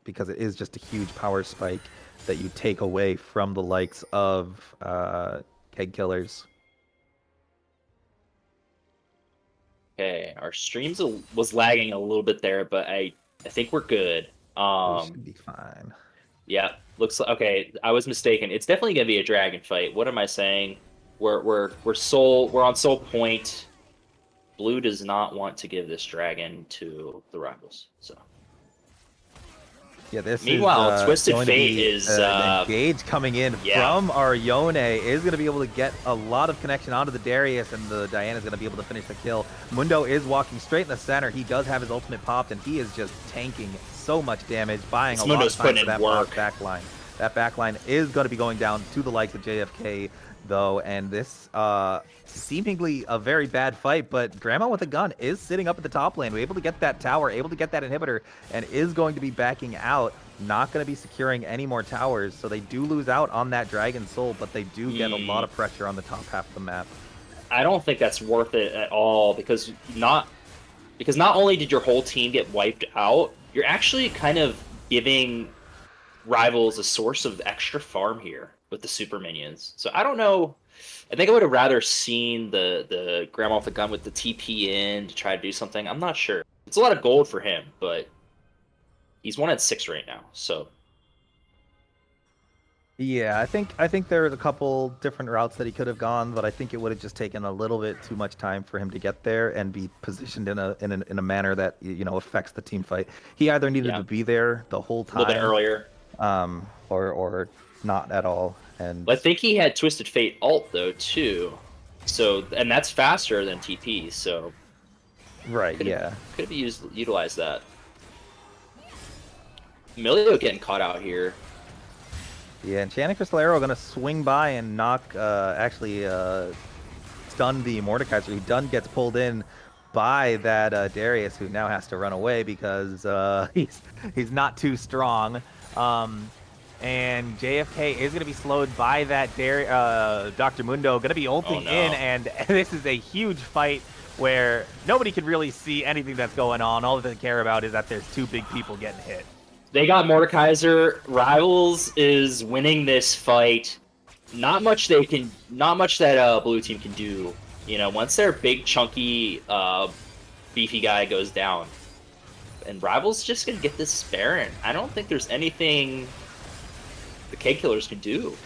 because it is just a huge power spike that you take away from the likes of Keg Killers. Okay, our streams was lagging a little bit there, but I think we're good. We should be fine. Yeah, looks like, okay. I was mistaken. It's definitely gonna be a dragon fight. What am I saying? We're on Soul Point. Blue does not want to give this dragon to the rivals. So Yeah, this meanwhile, is Twisted going Fate to be is an engage coming in yeah. from our Yone is going to be able to get a lot of connection onto the Darius, and the Diana is going to be able to finish the kill. Mundo is walking straight in the center. He does have his ultimate popped, and he is just tanking so much damage, buying a lot of time for that back line. That back line is going to be going down to the likes of JFK, though, and this seemingly a very bad fight, but Grandma with a gun is sitting up at the top lane. We're able to get that tower, able to get that inhibitor, and is going to be backing out. Not going to be securing any more towers, so they do lose out on that Dragon Soul, but they do get a lot of pressure on the top half of the map. I don't think that's worth it at all because not only did your whole team get wiped out, you're actually kind of giving rivals a source of extra farm here with the super minions. So I don't know. I think I would have rather seen the Grandma with the gun with the TP in to try to do something. I'm not sure. It's a lot of gold for him, but he's 1 at 6 right now. So yeah, I think there's a couple different routes that he could have gone, but I think it would have just taken a little bit too much time for him to get there and be positioned in a manner that affects the team fight. He either needed to be there the whole time, a little bit earlier, or not at all. And I think he had Twisted Fate ult though too, so and that's faster than TP. So right, could yeah, have utilized that. Emilio getting caught out here. Yeah, and Shannon Crystal Arrow going to swing by and knock, stun the Mordekaiser, who done gets pulled in by that Darius, who now has to run away because he's not too strong. And JFK is going to be slowed by that Dr. Mundo, going to be ulting in, and this is a huge fight where nobody can really see anything that's going on. All they care about is that there's two big people getting hit. They got Mordekaiser. Rivals is winning this fight. Not much that blue team can do. Once their big chunky beefy guy goes down, and Rivals just gonna get this Baron. I don't think there's anything the Keg Killers can do.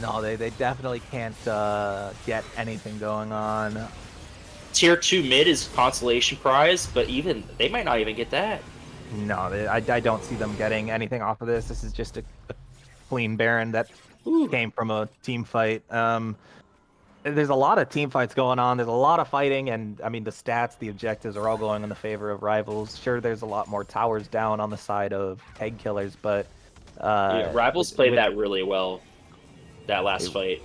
No, they definitely can't get anything going on. Tier 2 mid is consolation prize, but even they might not even get that. No, I don't see them getting anything off of this. This is just a clean Baron that came from a team fight. There's a lot of team fights going on. There's a lot of fighting, and I mean the stats, the objectives are all going in the favor of Rivals. Sure, there's a lot more towers down on the side of Keg Killers, but Rivals played that really well. That last fight.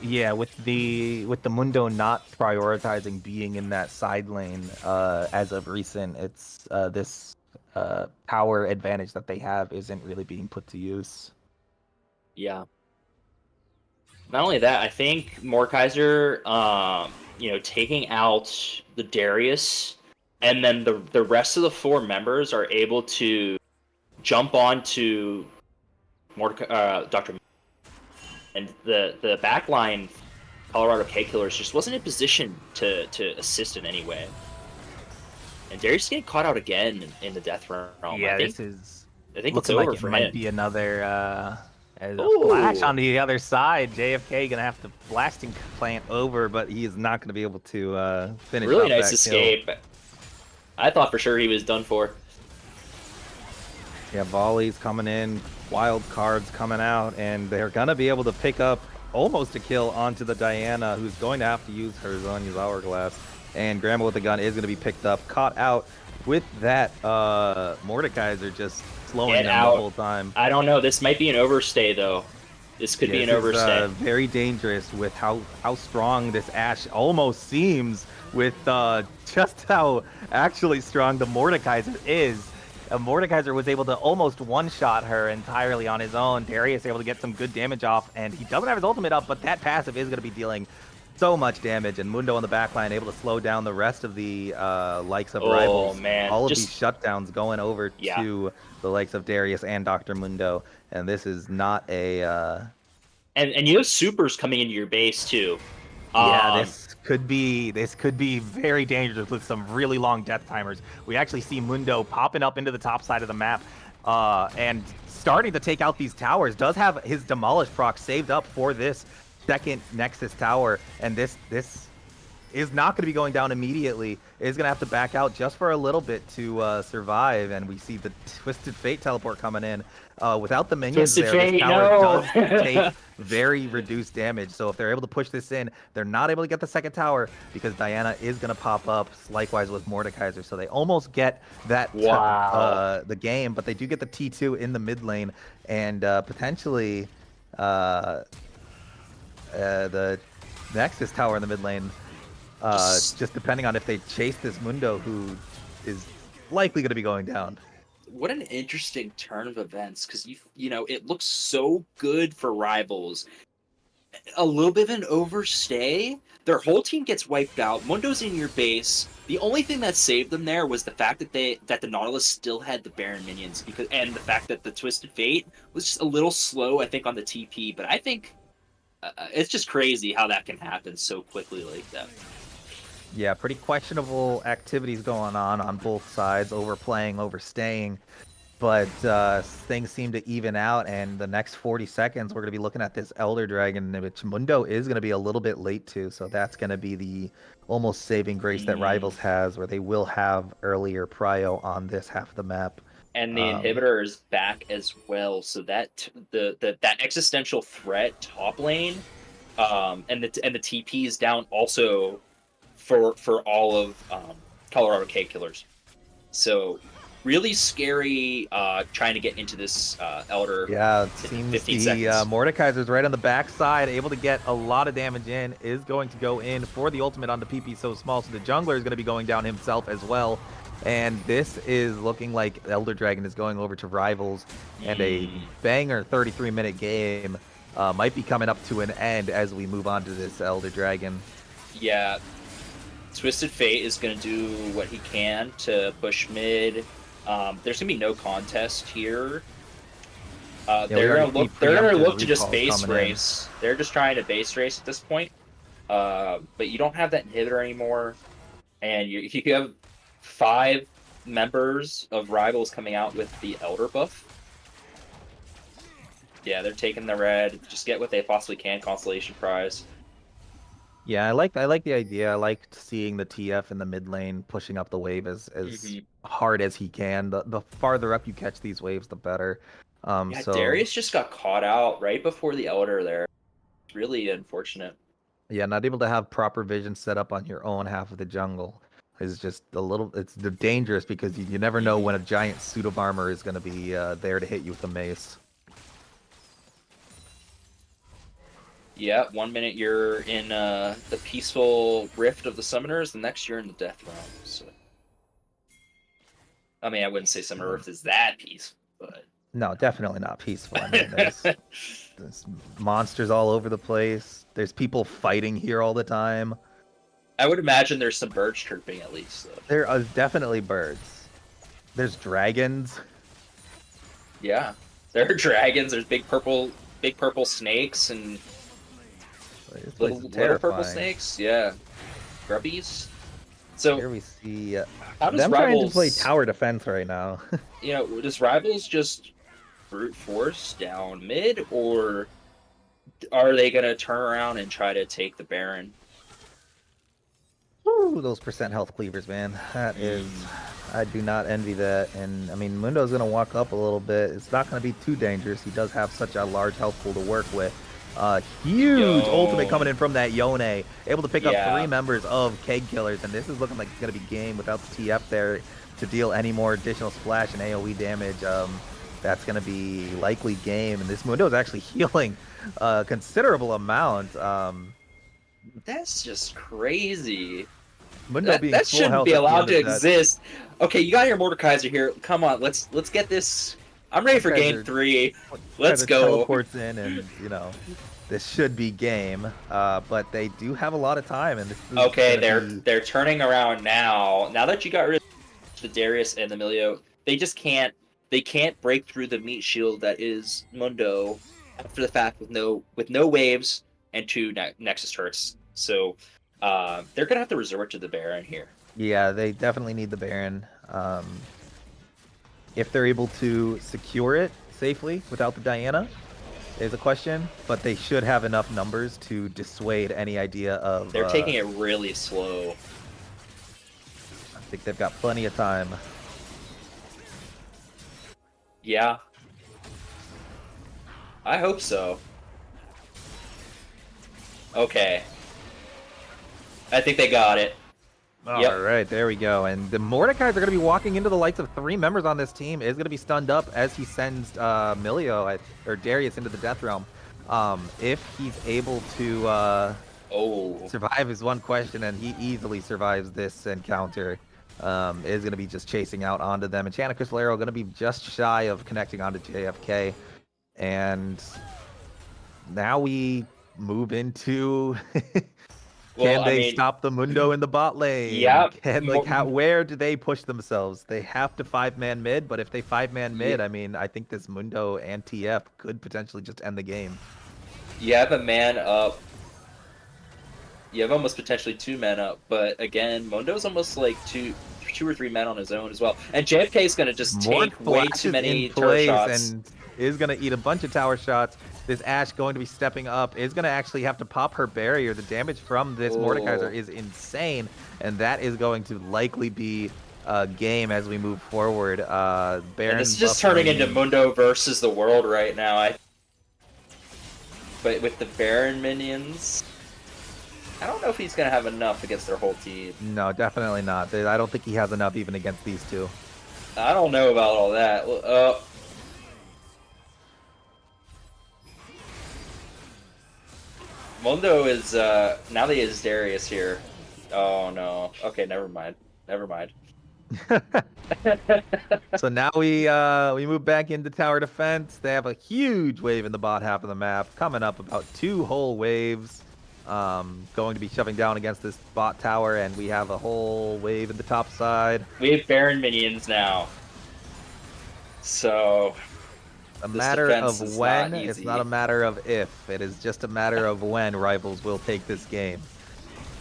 Yeah, with the Mundo not prioritizing being in that side lane as of recent, it's this power advantage that they have isn't really being put to use. Yeah. Not only that, I think Mordekaiser, taking out the Darius, and then the rest of the 4 members are able to jump onto Dr. And the backline, Colorado Keg Killers, just wasn't in position to assist in any way. And Darius getting caught out again in the death realm. Yeah, this is I think it's looking like over it for might him. be another as a Ooh. flash on the other side. JFK gonna have to blasting plant over, but he is not gonna be able to finish Really off nice that escape. kill. I thought for sure he was done for. Yeah, volleys coming in, wild cards coming out, and they're gonna be able to pick up almost a kill onto the Diana, who's going to have to use her Zonya's hourglass. And Grandma with the gun is gonna be picked up, caught out with that Mordekaiser just slowing them the whole time. I don't know. This might be an overstay though. This could be an overstay. Is, very dangerous with how strong this Ashe almost seems, with just how actually strong the Mordekaiser is. Mordekaiser was able to almost one-shot her entirely on his own. Darius able to get some good damage off, and he doesn't have his ultimate up, but that passive is going to be dealing so much damage. And Mundo on the backline able to slow down the rest of the likes of Rivals. Man. All of these shutdowns going over to the likes of Darius and Dr. Mundo, and this is not a... And you have supers coming into your base too. Yeah, this could be very dangerous with some really long death timers. We actually see Mundo popping up into the top side of the map and starting to take out these towers. Does have his Demolish proc saved up for this second Nexus tower, and this is not going to be going down immediately. Is going to have to back out just for a little bit to survive, and we see the Twisted Fate teleport coming in. Without the minions Twisted there, Fate, this tower no. does take very reduced damage. So if they're able to push this in, they're not able to get the second tower because Diana is going to pop up, likewise with Mordekaiser. So they almost get that the game, but they do get the T2 in the mid lane, and potentially the Nexus tower in the mid lane. Just depending on if they chase this Mundo, who is likely going to be going down. What an interesting turn of events, because it looks so good for Rivals. A little bit of an overstay. Their whole team gets wiped out. Mundo's in your base. The only thing that saved them there was the fact that the Nautilus still had the Baron minions, and the fact that the Twisted Fate was just a little slow, I think, on the TP. But I think it's just crazy how that can happen so quickly like that. Yeah, pretty questionable activities going on both sides, overplaying, overstaying, but things seem to even out, and the next 40 seconds we're going to be looking at this Elder Dragon, which Mundo is going to be a little bit late to, so that's going to be the almost saving grace that Rivals has, where they will have earlier prio on this half of the map. And the inhibitor is back as well, so that that existential threat top lane, and the TP is down also for all of Colorado Keg Killers. So really scary trying to get into this Elder. Yeah, it seems the Mordekaiser's right on the backside, able to get a lot of damage in, is going to go in for the ultimate on the PP so small, so the jungler is going to be going down himself as well. And this is looking like Elder Dragon is going over to Rivals, and a banger 33-minute game might be coming up to an end as we move on to this Elder Dragon. Yeah, Twisted Fate is going to do what he can to push mid. There's going to be no contest here. They're going to look to just base race. They're just trying to base race at this point. But you don't have that inhibitor anymore, and you have 5 members of Rivals coming out with the Elder buff. Yeah, they're taking the red. Just get what they possibly can. Constellation prize. Yeah, I like the idea. I liked seeing the TF in the mid lane pushing up the wave as hard as he can. The farther up you catch these waves, the better. So Darius just got caught out right before the Elder there. It's really unfortunate. Yeah, not able to have proper vision set up on your own half of the jungle is just a little. It's dangerous because you never know when a giant suit of armor is going to be there to hit you with a mace. Yeah, 1 minute you're in the peaceful rift of the summoners, the next you're in the death realm. So. I mean, I wouldn't say Summer Rift is that peaceful, but No, definitely not peaceful. I mean, there's monsters all over the place. There's people fighting here all the time. I would imagine there's some birds chirping at least. So. There are definitely birds. There's dragons. Yeah, there are dragons. There's big purple snakes and This place little is purple terrifying. snakes. Yeah, grubbies. So Here we see how does them trying to play Rivals? tower defense right now. Does Rivals just brute force down mid, or are they gonna turn around and try to take the Baron? Ooh, those percent health cleavers, man. That is, I do not envy that. And I mean, Mundo's gonna walk up a little bit. It's not gonna be too dangerous. He does have such a large health pool to work with. Huge ultimate coming in from that Yone, able to pick up 3 members of Keg Killers, and this is looking like it's gonna be game without the TF there to deal any more additional splash and AOE damage. That's gonna be likely game, and this Mundo is actually healing a considerable amount. That's just crazy. Mundo being That full shouldn't health be at the allowed end to of that. exist. Okay, you got your Mordekaiser here. Come on, let's get this. I'm ready for game 3. Let's go. Teleports in, and this should be game. But they do have a lot of time, and this is okay. They're turning around now. Now that you got rid of the Darius and the Emilio, they just can't. They can't break through the meat shield that is Mundo after the fact with no waves and 2 Nexus turrets. So they're gonna have to resort to the Baron here. Yeah, they definitely need the Baron. If they're able to secure it safely without the Diana is a question, but they should have enough numbers to dissuade any idea of... They're taking it really slow. I think they've got plenty of time. Yeah. I hope so. Okay. I think they got it. All right, there we go. And the Mordekais are going to be walking into the lights of 3 members on this team. Is going to be stunned up as he sends Milio or Darius into the Death Realm. If he's able to survive is one question, and he easily survives this encounter. Is going to be just chasing out onto them. And Chana Crisolero going to be just shy of connecting onto JFK. And now we move into... Can they stop the Mundo in the bot lane? Yeah. Where do they push themselves? They have to 5-man mid, but if they 5-man mid, I mean, I think this Mundo and TF could potentially just end the game. You have a man up. You have almost potentially 2 men up, but again, Mundo's almost like 2 or 3 men on his own as well. And JFK is going to just take way too many tower shots. And is going to eat a bunch of tower shots. This Ashe going to be stepping up, is going to actually have to pop her barrier. The damage from this Mordekaiser is insane, and that is going to likely be a game as we move forward. Baron and this is just turning into Mundo versus the world right now. But with the Baron minions, I don't know if he's going to have enough against their whole team. No, definitely not. I don't think he has enough even against these 2. I don't know about all that. Mundo is now that he has Darius here. Oh no. Okay, never mind. So now we move back into tower defense. They have a huge wave in the bot half of the map, coming up about 2 whole waves. Going to be shoving down against this bot tower, and we have a whole wave in the top side. We have Baron minions now. So a matter of when, it's not a matter of if. It is just a matter of when Rivals will take this game.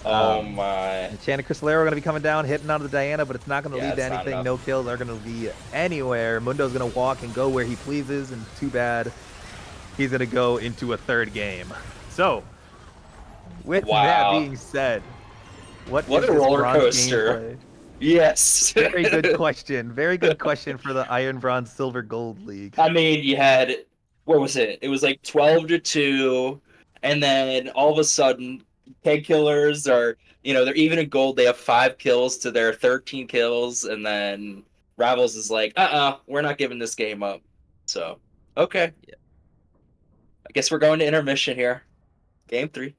Oh my. Chana Crisolero are going to be coming down, hitting onto the Diana, but it's not going to lead to anything. No kills are going to be anywhere. Mundo's going to walk and go where he pleases, and too bad he's going to go into a 3rd game. So, with that being said, what a roller coaster. Gameplay? Yes. Very good question. Very good question for the Iron, Bronze, Silver, Gold League. I mean, you had, what was it? It was like 12-2, and then all of a sudden, Keg Killers are, they're even in gold. They have 5 kills to their 13 kills, and then Rivals is like, we're not giving this game up. So, okay. Yeah. I guess we're going to intermission here. Game 3.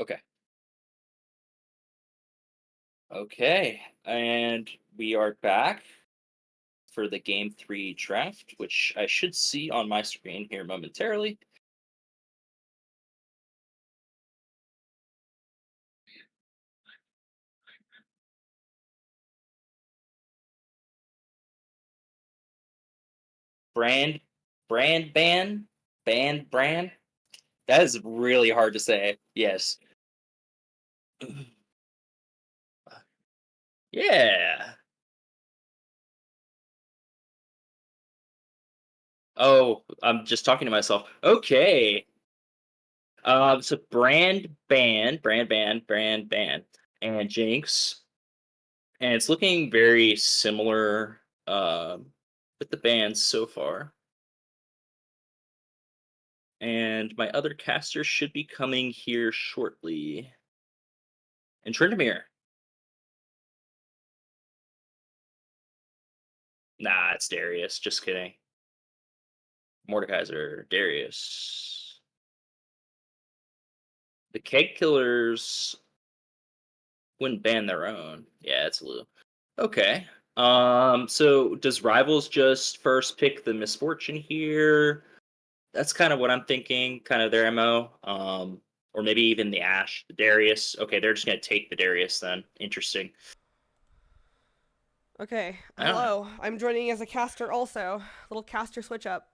Okay. Okay, and we are back for the Game 3 draft, which I should see on my screen here momentarily. Brand, brand. That is really hard to say. Yes. Yeah. Oh, I'm just talking to myself. Okay. So brand band, and Jinx, and it's looking very similar with the bands so far. And my other caster should be coming here shortly. And Tryndamere. Nah, it's Darius. Just kidding. Mordekaiser, Darius. The Keg Killers wouldn't ban their own. Yeah, it's Lou. Okay. So does Rivals just first pick the Misfortune here? That's kind of what I'm thinking, kind of their MO. Or maybe even the Ash, the Darius. Okay, they're just gonna take the Darius then. Interesting. Okay, I don't know. hello. I'm joining as a caster also. Little caster switch up.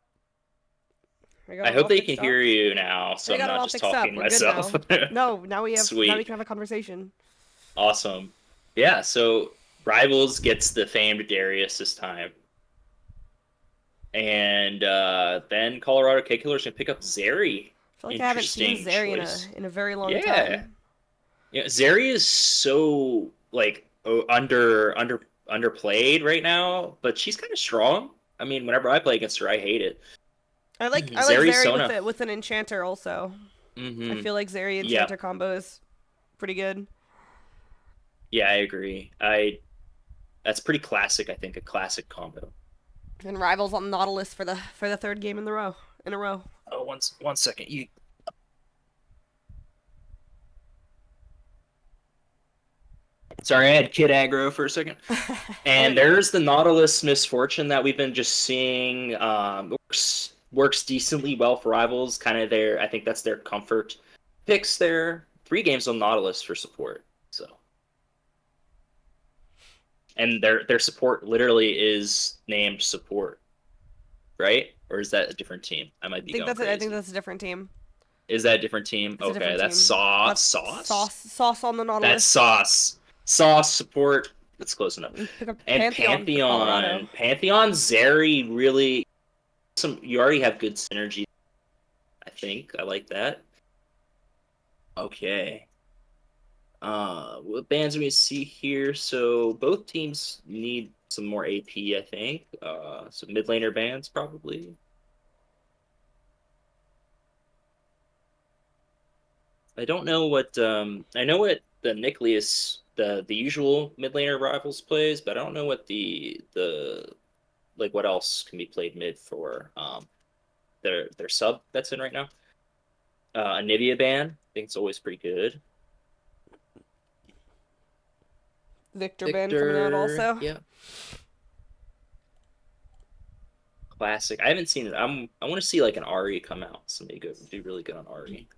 I got I it hope all they fixed can up. hear you now, so I I'm got it not all just fixed up. talking to We're good myself. now. No, now we Sweet. can have a conversation. Awesome. Yeah, so Rivals gets the famed Darius this time. And then Colorado K Killers can pick up Zeri. I feel like I haven't seen Interesting Zeri choice. in a very long Yeah. time. Yeah, Zeri is so like underplayed right now, but she's kind of strong. I mean, whenever I play against her, I hate it. I like Zeri Zeri Sona. with an enchanter also. I Mm-hmm. feel like Zeri Yeah. enchanter combo is pretty good. Yeah, I agree. That's pretty classic, I think, a classic combo. And rivals on Nautilus for the third game in a row. Oh, one second. You Sorry, I had kid aggro for a second. And there's the Nautilus Misfortune that we've been just seeing. Works decently well for Rivals. Kind of their, I think that's their comfort picks there. 3 games on Nautilus for support. So, and their support literally is named support, right? Or is that a different team? I might be going crazy. I think that's a different team. Is that a different team? It's a Okay, different that's team. That's sauce. sauce on the Nautilus. That's sauce support. That's close enough. Pick up And Pantheon for Colorado. Pantheon, Zeri really you already have good synergy. I think I like that. Okay. What bands do we see here? So both teams need some more AP, I think. So mid laner bands probably. I don't know what I know what the Nucleus the usual mid laner rivals plays, but I don't know what the like what else can be played mid for their sub that's in right now. A Nivea ban, I think it's always pretty good. Victor band coming out also. Yeah. Classic. I haven't seen it. I want to see like an Ari come out. Somebody good do really good on Ari.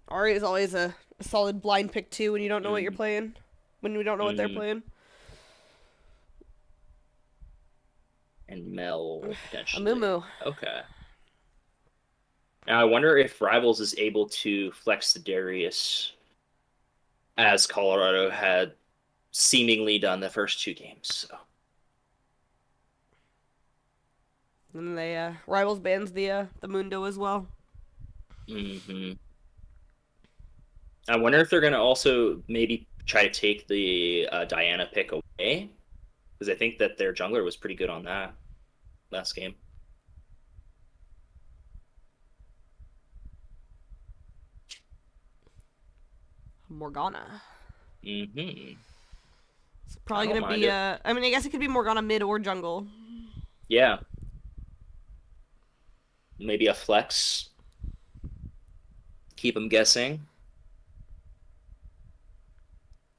Ari is always a solid blind pick too when you don't know what you're Mm. playing. When we don't know what they're Mhm. playing. And Mel A potentially. Mumu. Okay. Now I wonder if Rivals is able to flex the Darius as Colorado had seemingly done the first 2 games. So. And they rivals bans the Mundo as well. Hmm. I wonder if they're gonna also maybe try to take the Diana pick away, because I think that their jungler was pretty good on that last game. Morgana. Hmm. It's probably I don't gonna mind be it. I mean I guess it could be Morgana mid or jungle. Yeah. Maybe a flex. Keep them guessing.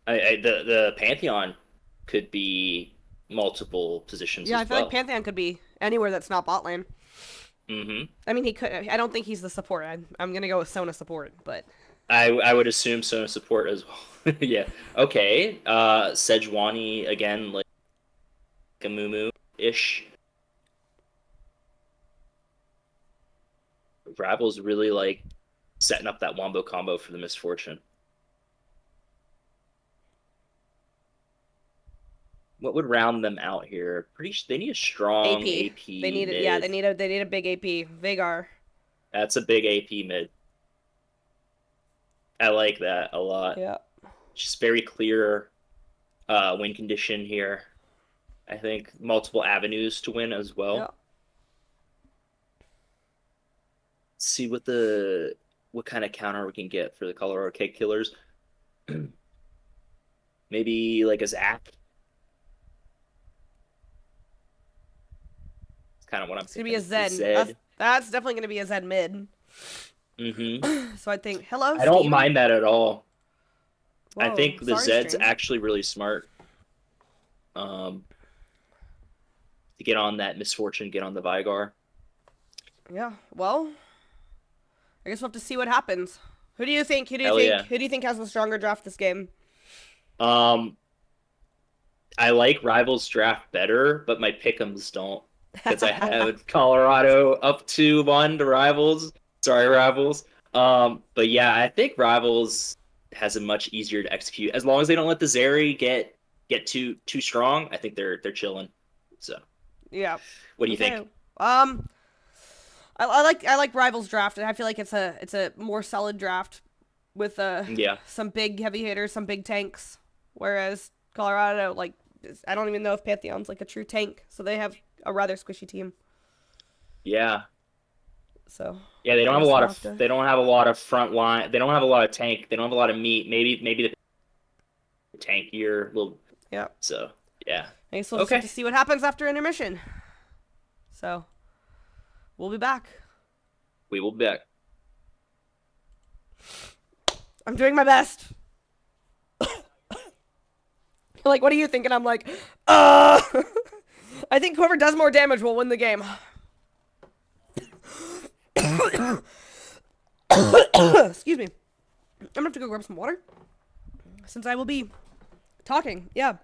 The Pantheon could be multiple positions Yeah, I as feel like well. Pantheon could be anywhere that's not bot lane. Hmm. I mean, he could. I don't think he's the support. I'm gonna go with Sona support, but I would assume Sona support as well. Yeah. Okay. Sejuani again, like a Mumu ish. Rivals really like setting up that wombo combo for the misfortune. What would round them out here? They need a strong AP. They AP need it. Yeah, mid. they need a big AP. Vagar. That's a big AP mid. I like that a lot. Yeah. Just very clear win condition here. I think multiple avenues to win as well. Yeah. See what kind of counter we can get for the Colorado Keg Killers. Maybe like a Zach. It's kind of what I'm It's gonna thinking. be a It's the Zen. Zed. That's definitely gonna be a Zen mid. Hmm. So I think hello I don't Steam. mind that at all. I Whoa, think the sorry Zed's stream. actually really smart. Um, to get on that misfortune, get on the Vigar. Yeah. Well, I guess we'll have to see what happens. Who do you think? Who do you Hell think? yeah. Who do you think has the stronger draft this game? Um, I like Rivals draft better, but my pick'ems don't because I have Colorado up 2-1 to Rivals. Sorry, Rivals. But yeah, I think Rivals has a much easier to execute as long as they don't let the Zeri get too strong. I think they're chilling. So, Yeah. what do you Okay. think? I like Rivals draft, and I feel like it's a more solid draft with Yeah, some big heavy hitters, some big tanks. Whereas Colorado, like, I don't even know if Pantheon's like a true tank, so they have a rather squishy team. yeah, So yeah. They I don't have a guess lot we'll of have to. they don't have a lot of front line. They don't have a lot of tank. They don't have a lot of meat. Maybe the tankier little. Yeah. So yeah. I guess we'll just have to Okay, see what happens after intermission. So we'll be back. we will be back. I'm doing my best. Like, what do you think? And I'm like, uh. I think whoever does more damage will win the game. Excuse me. I'm gonna have to go grab some water. Since I will be talking. Yeah.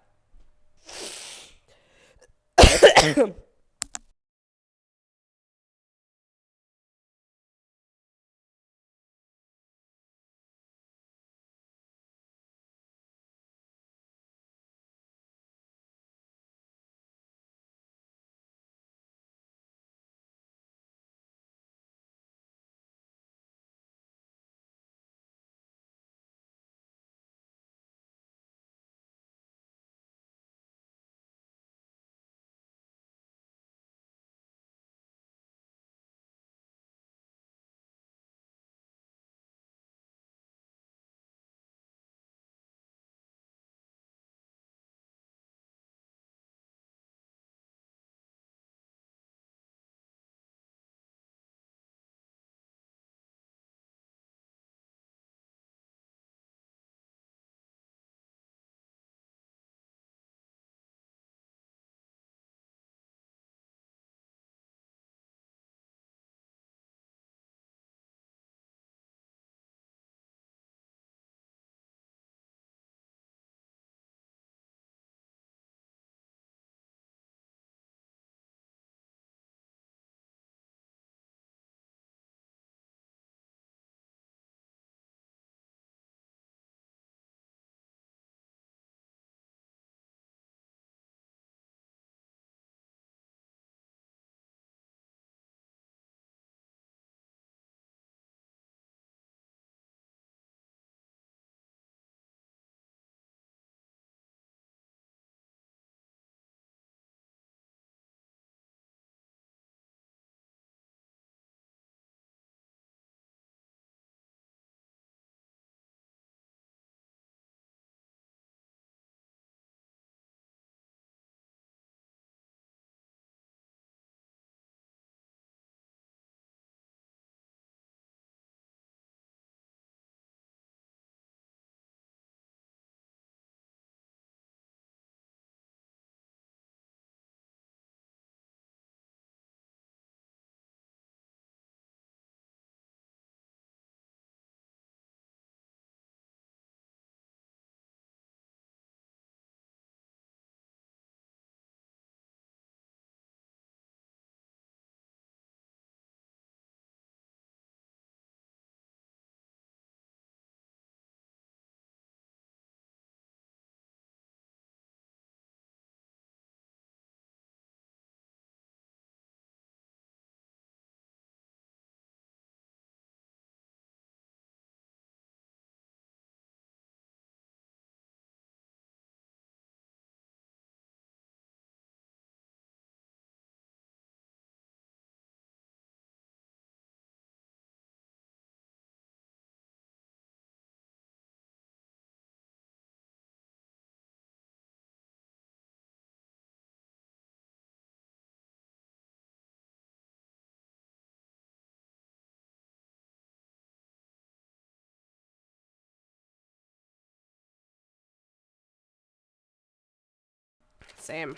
Same.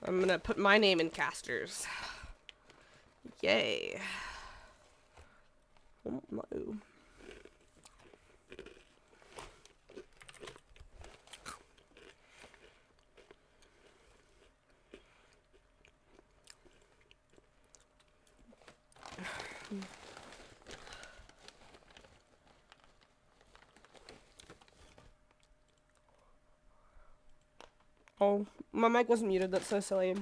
I'm gonna put my name in casters. Yay. Oh, no. Oh, my mic wasn't muted. That's so silly.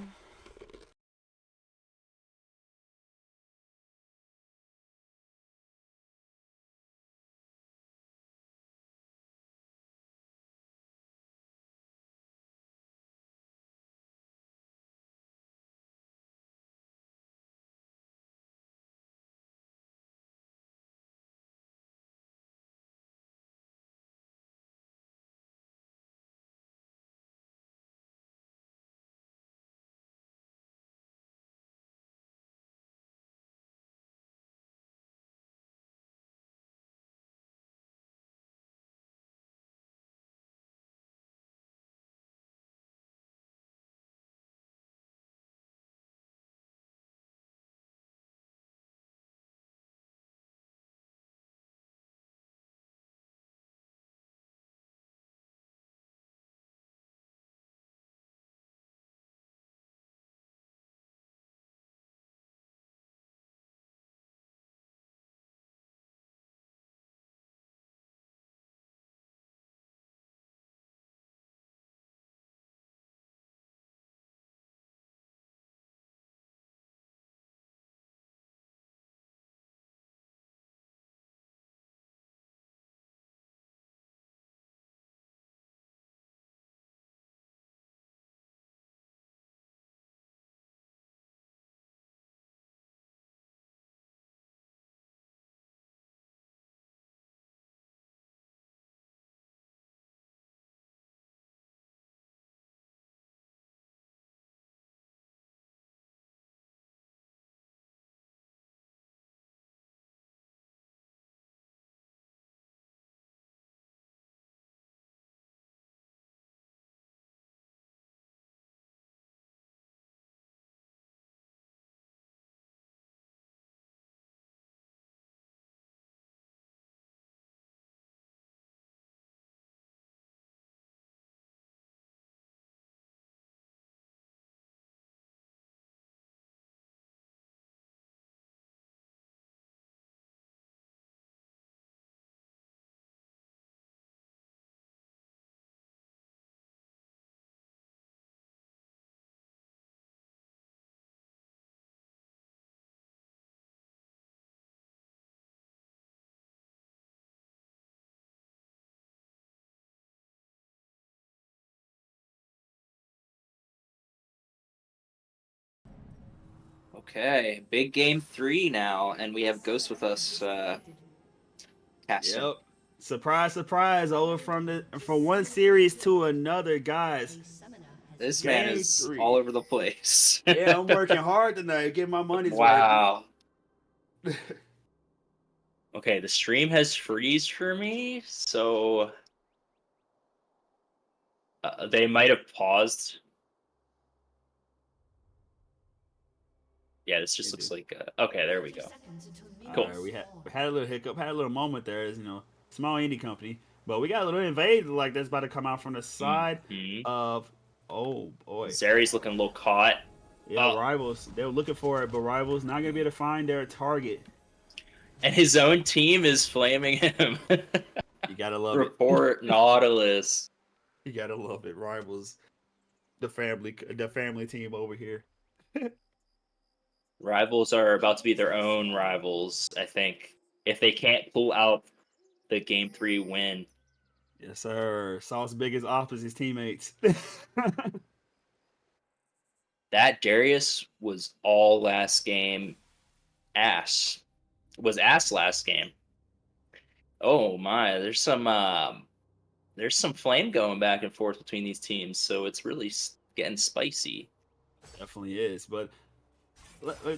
Okay, big game 3 now, and we have Ghost with us, casting. Yep. Surprise, surprise! Over from one series to another, guys. This man Game is 3. all over the place. Yeah, I'm working hard tonight, getting my money's Wow. worth. Okay, the stream has freeze for me, so they might have paused. Yeah, this just looks like okay. There we go. Cool. Alright, we had a little hiccup, had a little moment there, as small indie company, but we got a little invade like that's about to come out from the side of. Oh boy, Zeri's looking a little caught. yeah, Rivals. They were looking for it, but Rivals not gonna be able to find their target. And his own team is flaming him. You gotta love Report Nautilus. You gotta love it. Rivals, the family team over here. Rivals are about to be their own rivals, I think. If they can't pull out the game 3 win. Yes, sir. Sauce biggest opposites teammates. That Darius was all last game. Was ass last game. Oh my, there's some flame going back and forth between these teams, so it's really getting spicy. Definitely is, but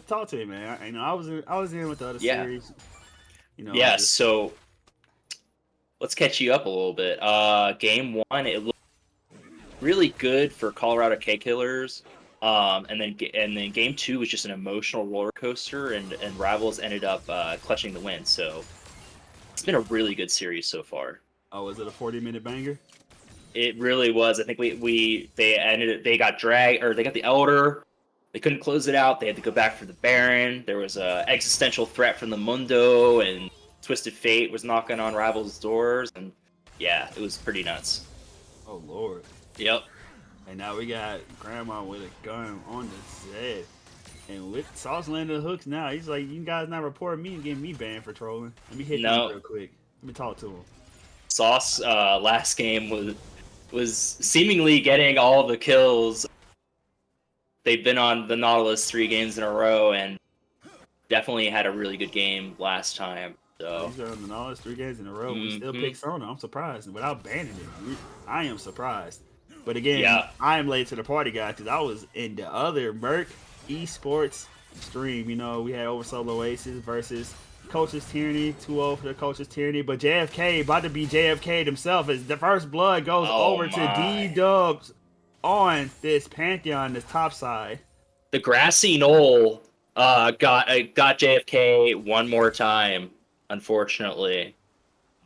talk to me, man. I was in with the other series. Yeah, so let's catch you up a little bit. Game 1, it looked really good for Colorado Keg Killers. And then game 2 was just an emotional roller coaster, and Rivals ended up clutching the win. So it's been a really good series so far. Oh, was it a 40-minute banger? It really was. I think they got dragged, or they got the Elder. They couldn't close it out. They had to go back for the Baron. There was a existential threat from the Mundo, and Twisted Fate was knocking on Rivals' doors, and yeah, it was pretty nuts. Oh Lord. Yep. And now we got Grandma with a gun on the Zed. And with Sauce landing the hooks now, he's like, you guys not reporting me and getting me banned for trolling. Let me hit him real quick. Let me talk to him. Sauce last game was seemingly getting all the kills. They've been on the Nautilus 3 games in a row, and definitely had a really good game last time. So he's on the Nautilus 3 games in a row. We still pick Sona. I'm surprised. Without banning it, I am surprised. But again, I am late to the party, guys, because I was in the other Merc Esports stream. You know, we had Oversoul Oasis versus Coach's Tyranny, 2-0 for the Coach's Tyranny. But JFK about to be JFK himself as the first blood goes over to D-Dubs on this Pantheon, this top side. The grassy knoll got JFK one more time, unfortunately.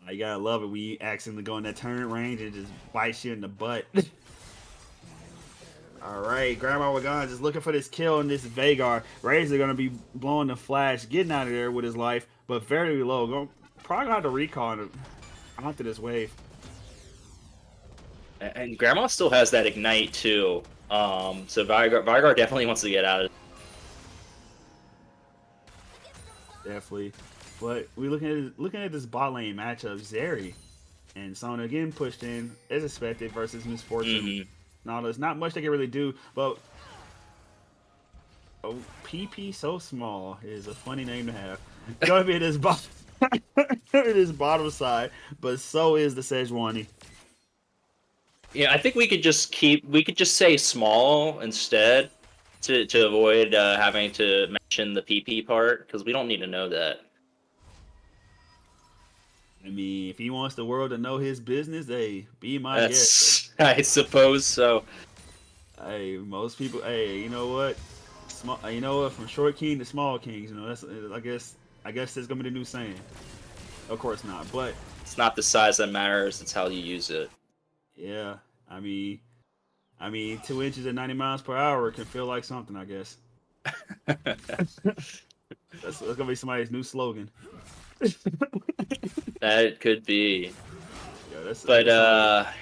You gotta love it when you accidentally go in that turn range and just bites you in the butt. Alright, Grandma Wagon just looking for this kill in this Veigar. Razor gonna be blowing the flash, getting out of there with his life, but very low. Probably gonna have to recall onto this wave. And Grandma still has that ignite too. So Veigar definitely wants to get out of it. Definitely. But we looking at this bot lane matchup, Zeri and Sona again pushed in as expected versus Misfortune. Now there's not much they can really do, but PP so small is a funny name to have. Gonna be this bottom side, but so is the Sejuani. Yeah, I think we could just say small instead to avoid having to mention the PP part, because we don't need to know that. I mean, if he wants the world to know his business, hey, be my guest. I suppose so. Hey, most people. Hey, you know what? You know what? From short king to small kings. You know, that's. I guess that's gonna be the new saying. Of course not, but it's not the size that matters. It's how you use it. Yeah, I mean, 2 inches at 90 miles per hour can feel like something. I guess. That's gonna be somebody's new slogan. That could be. Yeah,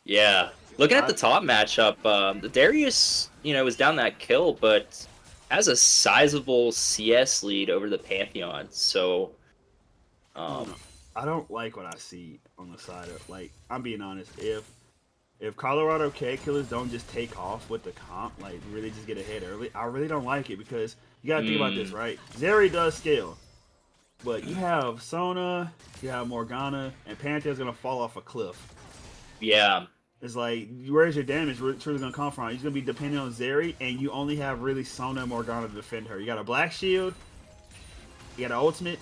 yeah. Looking at the top matchup, Darius, was down that kill, but has a sizable CS lead over the Pantheon. So, I don't like what I see on the side of, like, I'm being honest. If Colorado Keg Killers don't just take off with the comp, like really just get ahead early, I really don't like it, because you gotta think about this, right? Zeri does scale. But you have Sona, you have Morgana, and Pantheon's gonna fall off a cliff. Yeah. It's like, where's your damage truly gonna come from? You're gonna be dependent on Zeri, and you only have really Sona and Morgana to defend her. You got a Black Shield, you got an ultimate,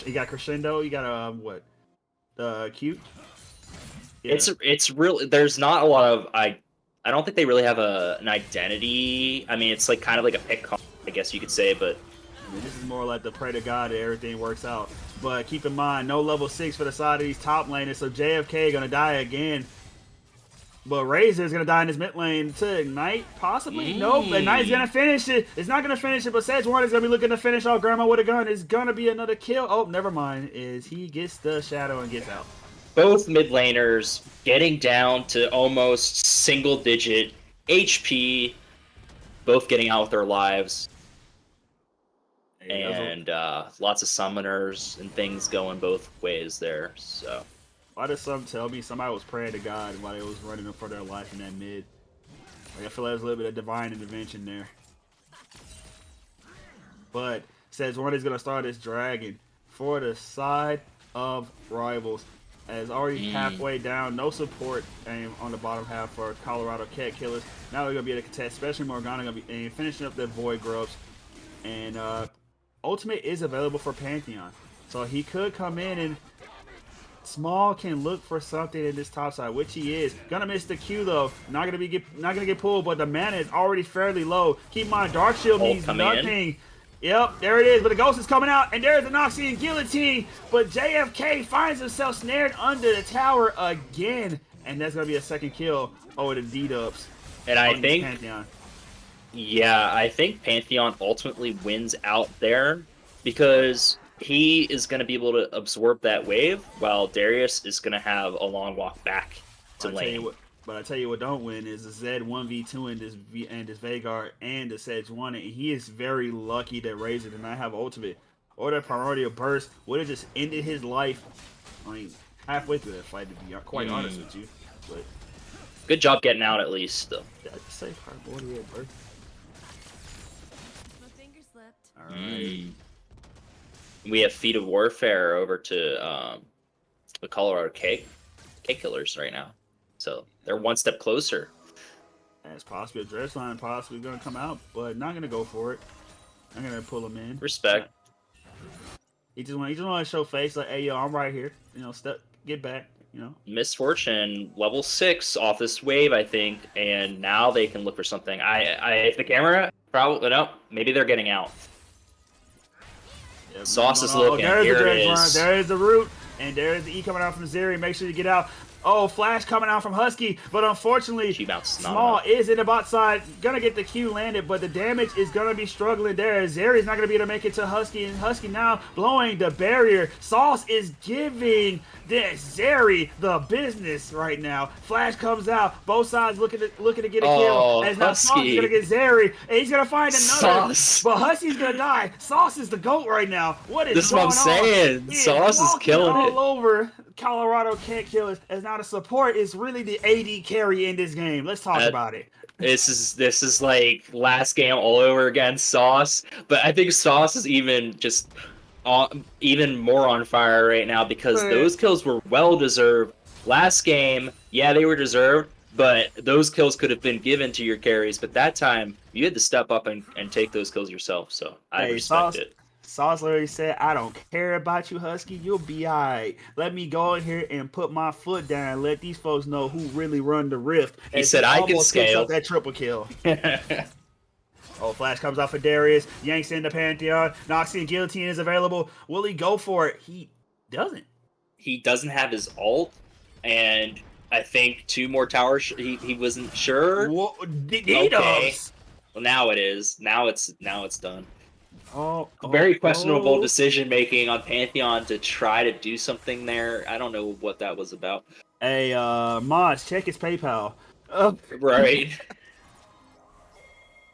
you got Crescendo, you got a Q. Yeah. It's real. There's not a lot of I don't think they really have an identity. I mean, it's like kind of like a pick comp, I guess you could say, but. I mean, this is more like the pray to God that everything works out. But keep in mind, no level 6 for the side of these top laners, so JFK gonna die again. But Razor is gonna die in his mid lane to Ignite, possibly. Nope, Ignite's gonna finish it. It's not gonna finish it, but Sejuani is gonna be looking to finish off Grandma with a gun. It's gonna be another kill. Oh, never mind. Is he gets the shadow and gets out. Both mid laners getting down to almost single digit HP, both getting out with their lives. And lots of summoners and things going both ways there. So why does some tell me somebody was praying to God while they was running them for their life in that mid? Like, I feel like there's a little bit of divine intervention there. But Sejuani's gonna start his dragon for the side of Rivals. As already halfway down, no support aim on the bottom half for Colorado Keg Killers. Now they're gonna be able to contest, especially Morgana gonna be finishing up their Void Grubs. And Ultimate is available for Pantheon, so he could come in and Small can look for something in this top side, which he is. Gonna miss the Q though. Not gonna get pulled, but the mana is already fairly low. Keep in mind, Dark Shield means nothing. Yep, there it is. But the Ghost is coming out, and there's the Noxian Guillotine. But JFK finds himself snared under the tower again, and that's gonna be a second kill over the D-Dubs. And I think Pantheon. Yeah, I think Pantheon ultimately wins out there because he is going to be able to absorb that wave, while Darius is going to have a long walk back to lane. But I tell you what don't win is the Zed 1v2 and this Veigar and the Sedge 1, and he is very lucky that Razor did not have ultimate or that Primordial Burst would have just ended his life. I mean, halfway through that fight, to be quite honest with you. But good job getting out at least, though. did I just say Primordial Burst? My finger slipped. All right. We have Feet of Warfare over to the Colorado Keg Killers right now. So they're one step closer. As possibly a dress line possibly going to come out, but not going to go for it. I'm going to pull him in. Respect. He just want to show face like, hey, yo, I'm right here. You know, get back, you know. Misfortune, level 6 off this wave, I think, and now they can look for something. If the camera, probably, no, maybe they're getting out. Yeah, Sauce is looking. There's Here the it line. is. There is the root, and there is the E coming out from Zeri. Make sure you get out. Oh, Flash coming out from Husky, but unfortunately, Small is in the bot side. Gonna get the Q landed, but the damage is gonna be struggling there. Zeri's not gonna be able to make it to Husky, and Husky now blowing the barrier. Sauce is giving this Zeri the business right now. Flash comes out, both sides looking to get a kill. As now Sauce is gonna get Zeri, and he's gonna find another. Sauce. But Husky's gonna die. Sauce is the GOAT right now. What is This is going what I'm saying. on? Sauce is killing it. All over Colorado Keg Killers, as now the support is really the AD carry in this game. Let's talk about it. This is like last game all over again, Sauce. But I think Sauce is even more on fire right now because those kills were well deserved. Last game, yeah, they were deserved, but those kills could have been given to your carries. But that time, you had to step up and take those kills yourself. So I respect it. Sauce literally said, I don't care about you, Husky. You'll be all right. Let me go in here and put my foot down and let these folks know who really run the rift. He said, I can scale. That triple kill. Oh, Flash comes out for Darius. Yanks in the Pantheon. Noxian Guillotine is available. Will he go for it? He doesn't. He doesn't have his ult, and I think 2 more towers. He wasn't sure. Well, okay. Well, now it is. Now it's done. Very questionable decision making on Pantheon to try to do something there. I don't know what that was about. Hey, Mods, check his PayPal. Right.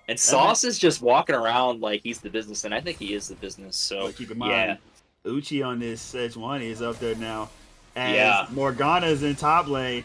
And Sauce is just walking around like he's the business, and I think he is the business. So but keep in mind, Uchi on this Sedge 1 is up there now. As Morgana's in top lane.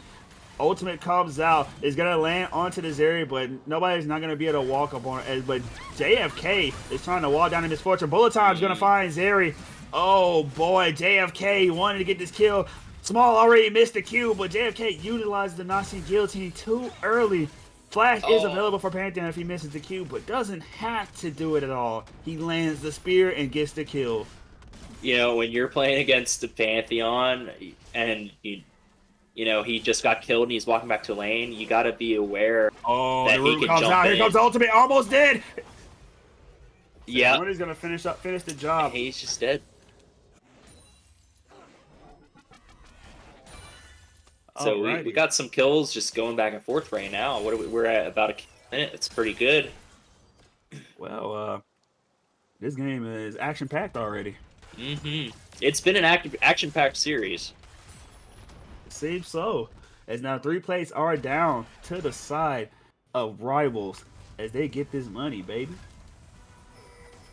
Ultimate comes out, is gonna land onto this area, but nobody's not gonna be able to walk up on it. But JFK is trying to walk down in Misfortune. Bullet Time's gonna find Zeri. Oh boy, JFK wanted to get this kill. Small already missed the Q, but JFK utilized the Noxian Guillotine too early. Flash is available for Pantheon if he misses the Q, but doesn't have to do it at all. He lands the spear and gets the kill. You know, when you're playing against the Pantheon and you know, he just got killed and he's walking back to lane, you gotta be aware that he can jump out. in. Here comes the ultimate, almost dead! Yeah. Somebody's gonna finish the job. He's just dead. So we got some kills just going back and forth right now. We're at about a minute. It's pretty good. Well, this game is action-packed already. It's been an action-packed series. Seems so. As now 3 plates are down to the side of Rivals as they get this money, baby.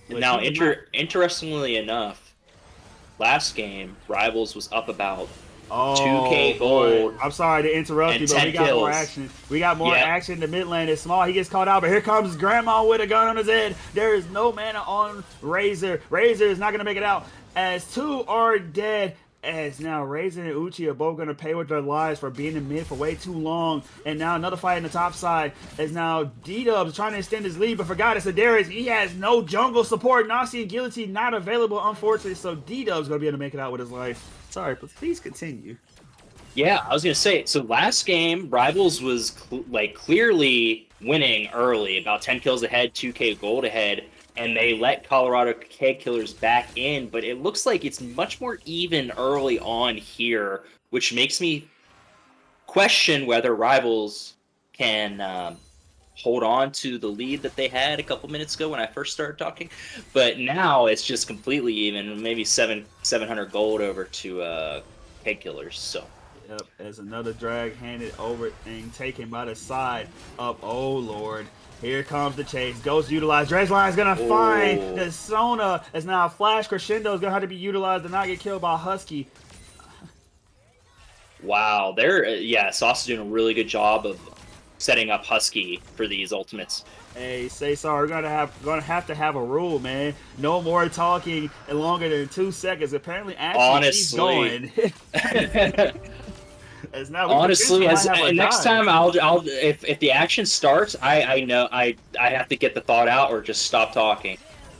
And now, interestingly enough, last game Rivals was up about 2K gold. I'm sorry to interrupt you, but we got more action. We got more action in the mid lane. It's Small. He gets caught out, but here comes Grandma with a gun on his head. There is no mana on Razor. Razor is not going to make it out as 2 are dead. As now Raisin and Uchi are both going to pay with their lives for being in mid for way too long. And now another fight in the top side as now D-Dubs trying to extend his lead, but forgot it's Darius. He has no jungle support. Nasi and Guillotine not available, unfortunately, so D-Dubs going to be able to make it out with his life. Sorry, but please continue. Yeah, I was gonna say. So last game, Rivals was clearly winning early, about 10 kills ahead, 2K gold ahead, and they let Colorado Keg Killers back in. But it looks like it's much more even early on here, which makes me question whether Rivals can hold on to the lead that they had a couple minutes ago when I first started talking. But now it's just completely even, maybe 700 gold over to Keg Killers. So. Yep, as another drag handed over and taken by the side of, oh lord. Here comes the chase. Ghost utilized. Dredgeline is going to find the Sona. As now Flash Crescendo is going to have to be utilized to not get killed by Husky. Wow, Sauce is doing a really good job of setting up Husky for these ultimates. Hey, say sorry. We're gonna have to have a rule, man. No more talking longer than 2 seconds. Apparently, actually keeps going. Honestly, next time I'll if the action starts, I know I have to get the thought out or just stop talking.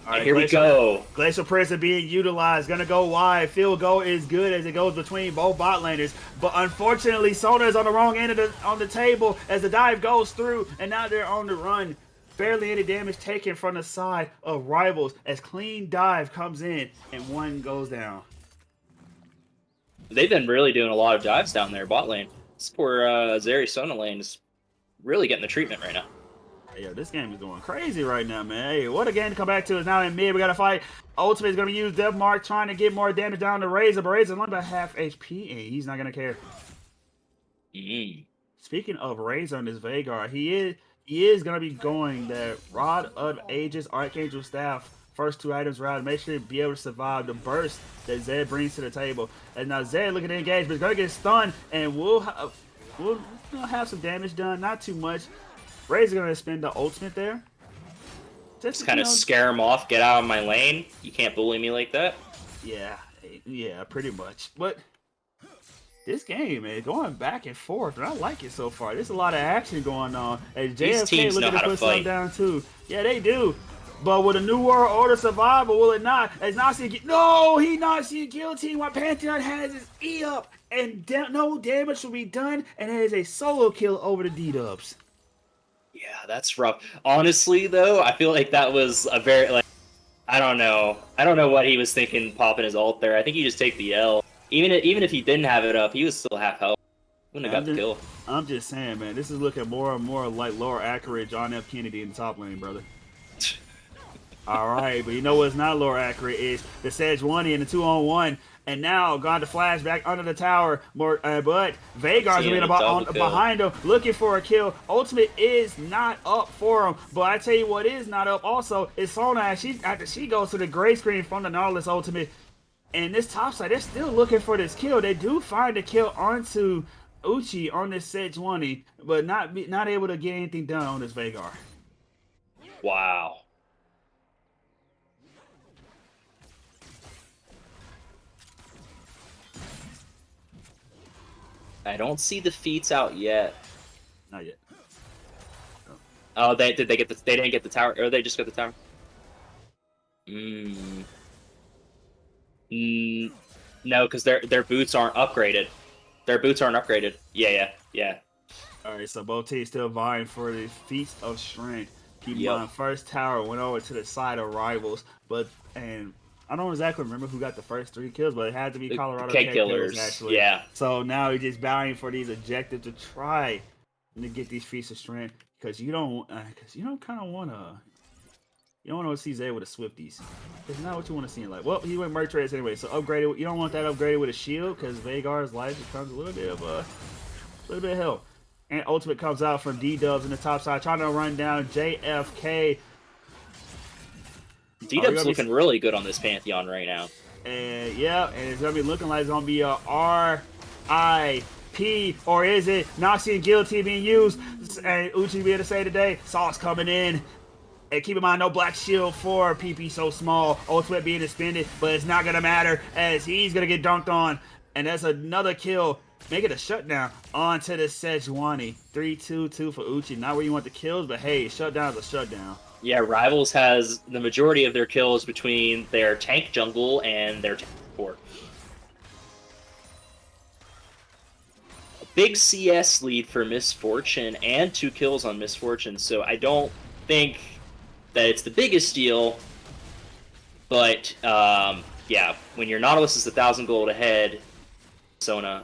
All right, here we go. Glacial Prison being utilized, gonna go wide. Field goal is good as it goes between both bot laners, but unfortunately, Sona is on the wrong end of the table as the dive goes through, and now they're on the run. Barely any damage taken from the side of Rivals as clean dive comes in and one goes down. They've been really doing a lot of dives down there, bot lane. This poor Zeri Sona lane is really getting the treatment right now. Yeah, this game is going crazy right now, man. Hey, what a game to come back to is now in mid. We got to fight. Ultimate is going to use Dev Mark trying to get more damage down to Razor, but Razor's only about half HP, and he's not going to care. Speaking of Razor and his Veigar, he is going to be going the Rod of Ages Archangel Staff. First 2 items around, make sure to be able to survive the burst that Zed brings to the table. And now Zed looking to engage, but he's going to get stunned, and we'll have some damage done, not too much. Razor's going to spend the ultimate there. Just kind of scare him off, get out of my lane. You can't bully me like that. Yeah, pretty much. But this game, man, going back and forth, and I like it so far. There's a lot of action going on. And JFK looking to put something down too. Yeah, they do. But with a New World Order survival, will it not? As Nazi, no, he Nazi guillotine while Pantheon has his E up, and no damage will be done, and it is a solo kill over the D-Dubs. Yeah, that's rough. Honestly, though, I feel like that was a very, I don't know what he was thinking popping his ult there. I think he just take the L. Even if he didn't have it up, he was still half health. Wouldn't have got the kill. I'm just saying, man, this is looking more and more like lower accurate John F. Kennedy in the top lane, brother. All right, but you know what's not lower accurate is the Sejuani in the 2-on-1, and now gone to flash back under the tower. But Veigar's been behind him, looking for a kill. Ultimate is not up for him, but I tell you what is not up also is Sona. After she goes to the gray screen from the Nautilus ultimate, and this top side, they're still looking for this kill. They do find a kill onto Uchi on this Sejuani, but not able to get anything done on this Veigar. Wow. I don't see the feats out yet. Not yet. Oh, they didn't get the tower, or they just got the tower. No, because their boots aren't upgraded. Their boots aren't upgraded. Yeah. All right, so both teams still vying for the feats of strength. Keep in mind, first tower went over to the side of Rivals, and I don't exactly remember who got the first 3 kills, but it had to be Colorado Keg Killers, actually. Yeah. So now he's just vying for these objectives to try to get these feats of strength, because you don't want to see Zay with the Swifties. It's not what you want to see in life. Well, he went Merc Trades anyway, so upgraded. You don't want that upgraded with a shield, because Veigar's life becomes a little bit of hell. And ultimate comes out from D-Dubs in the top side, trying to run down JFK. D-Dub's looking really good on this Pantheon right now. And it's going to be looking like it's going to be a RIP, or is it Nazi and Guillotine being used? And Uchi be able to say today, Sauce coming in. And keep in mind, no black shield for PP so small. Ultimate being expended, but it's not going to matter as he's going to get dunked on. And that's another kill. Make it a shutdown onto the Sejuani. 3-2-2 for Uchi. Not where you want the kills, but hey, shutdown's a shutdown. Yeah, Rivals has the majority of their kills between their tank jungle and their tank support. A big CS lead for Misfortune and 2 kills on Misfortune, so I don't think that it's the biggest deal, but yeah, when your Nautilus is 1,000 gold ahead, Sona.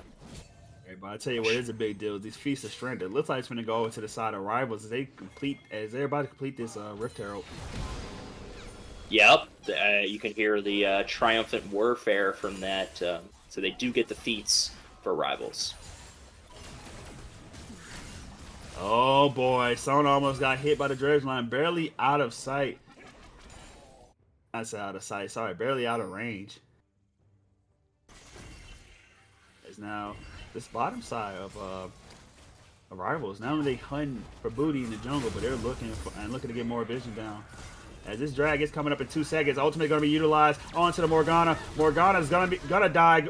Hey, but I tell you what is a big deal. These Feasts of Strength. It looks like it's going to go over to the side of Rivals as everybody complete this Rift Herald. Yep, you can hear the triumphant warfare from that. So they do get the feats for Rivals. Oh boy, Sona almost got hit by the dredge line, barely out of sight. I said out of sight, sorry, barely out of range. It's now this bottom side of Rivals. Not only they hunting for booty in the jungle, but they're looking to get more vision down. As this drag is coming up in 2 seconds, ultimately going to be utilized onto the Morgana. Morgana's gonna die.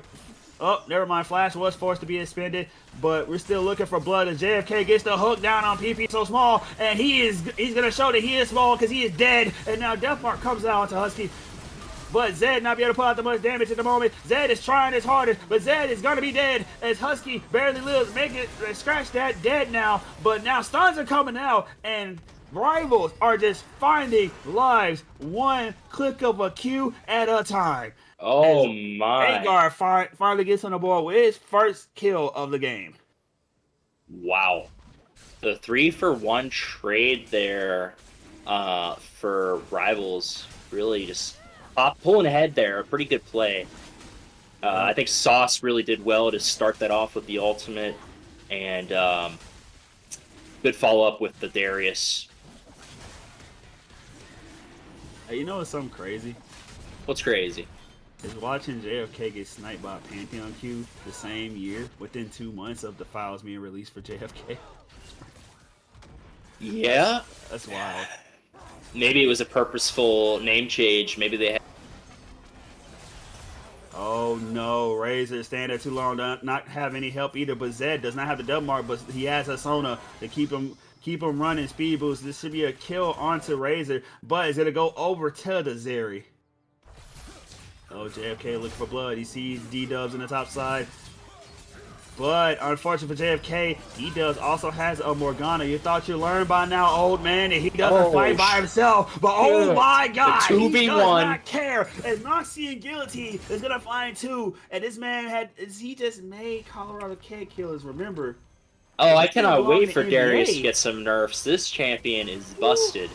Oh, never mind. Flash was forced to be expended, but we're still looking for blood. As JFK gets the hook down on PP so small, and he's gonna show that he is small because he is dead. And now Deathmark comes out onto Husky, but Zed not be able to put out the much damage at the moment. Zed is trying his hardest, but Zed is gonna be dead as Husky barely lives. Make it scratch that dead now, but now stuns are coming out and Rivals are just finding lives one click of a Q at a time. Oh my. Veigar finally gets on the board with his first kill of the game. Wow. The 3-for-1 trade there for Rivals really just pulling ahead there. A pretty good play. I think Sauce really did well to start that off with the ultimate, and good follow-up with the Darius. Hey, you know what's something crazy? What's crazy? Is watching JFK get sniped by a Pantheon Q the same year, within 2 months of the files being released for JFK. Yeah. That's wild. Maybe it was a purposeful name change. Maybe they had... Oh no, Razor staying there too long, not have any help either, but Zed does not have the double mark, but he has Asona to keep him running speed boost. This should be a kill onto Razor, but it's gonna go over to the Zeri. Oh, JFK looking for blood. He sees D-Dubs on the top side. But unfortunately for JFK, D-Dubs also has a Morgana. You thought you learned by now, old man, that he doesn't fight by himself. But oh my god, he does not care. And Moxie and Guillotine is going to find 2. And this man he just made Colorado Keg Killers, remember. Oh, I cannot wait for Darius to get some nerfs. This champion is busted.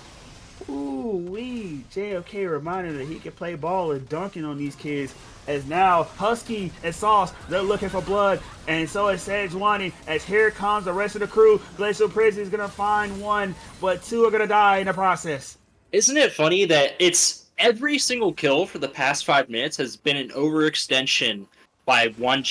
Ooh-wee. JFK reminded that he can play ball and dunking on these kids. As now Husky and Sauce, they're looking for blood. And so is Sejuani. As here comes the rest of the crew. Glacial Prison is going to find 1, but 2 are going to die in the process. Isn't it funny that it's every single kill for the past 5 minutes has been an overextension by one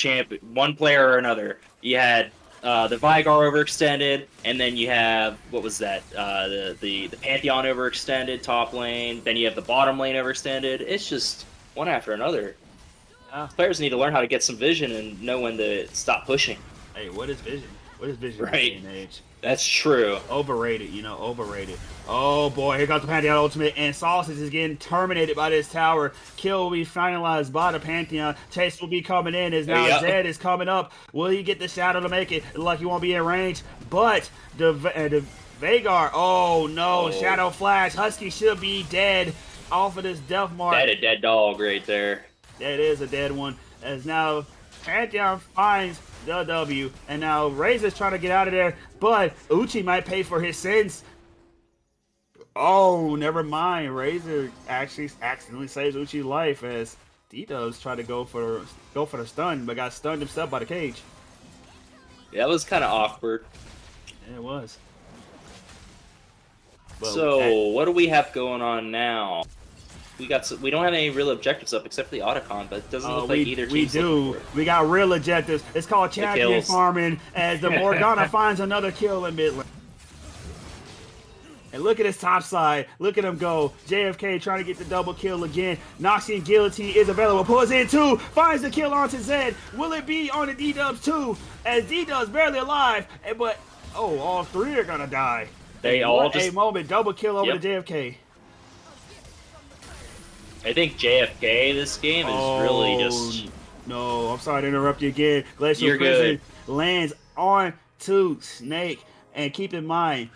player or another? You had the Veigar overextended, and then you have, what was that? The Pantheon overextended top lane. Then you have the bottom lane overextended. It's just one after another. Players need to learn how to get some vision and know when to stop pushing. Hey, what is vision? What is vision right. in this age? That's true. Overrated, overrated. Oh boy, here comes the Pantheon ultimate, and Sausage is getting terminated by this tower. Kill will be finalized by the Pantheon. Chase will be coming in as now Zed is coming up. Will he get the shadow to make it? Like he won't be in range, but the Veigar, oh no, Shadow Flash. Husky should be dead off of this death mark. That a dead dog right there. That is a dead one. As now Pantheon finds the W, and now Razor's trying to get out of there, but Uchi might pay for his sins. Oh, never mind. Razor actually accidentally saves Uchi's life as D-Dubs try to go for the stun, but got stunned himself by the cage. Yeah, that was kind of awkward. Yeah, it was. But so, what do we have going on now? We don't have any real objectives up except for the Otacon, but it doesn't look like either team. We do. We got real objectives. It's called champion farming as the Morgana finds another kill in mid lane. And look at his top side. Look at him go. JFK trying to get the double kill again. Noxian Guillotine is available. Pulls in 2. Finds the kill onto Zed. Will it be on the D-Dubs too? As D-Dubs barely alive. But, oh, all 3 are going to die. They all just... a moment. Double kill over to JFK. I think JFK this game is really just... No, I'm sorry to interrupt you again. Glacial You're Prison good. lands on to Snake. And keep in mind,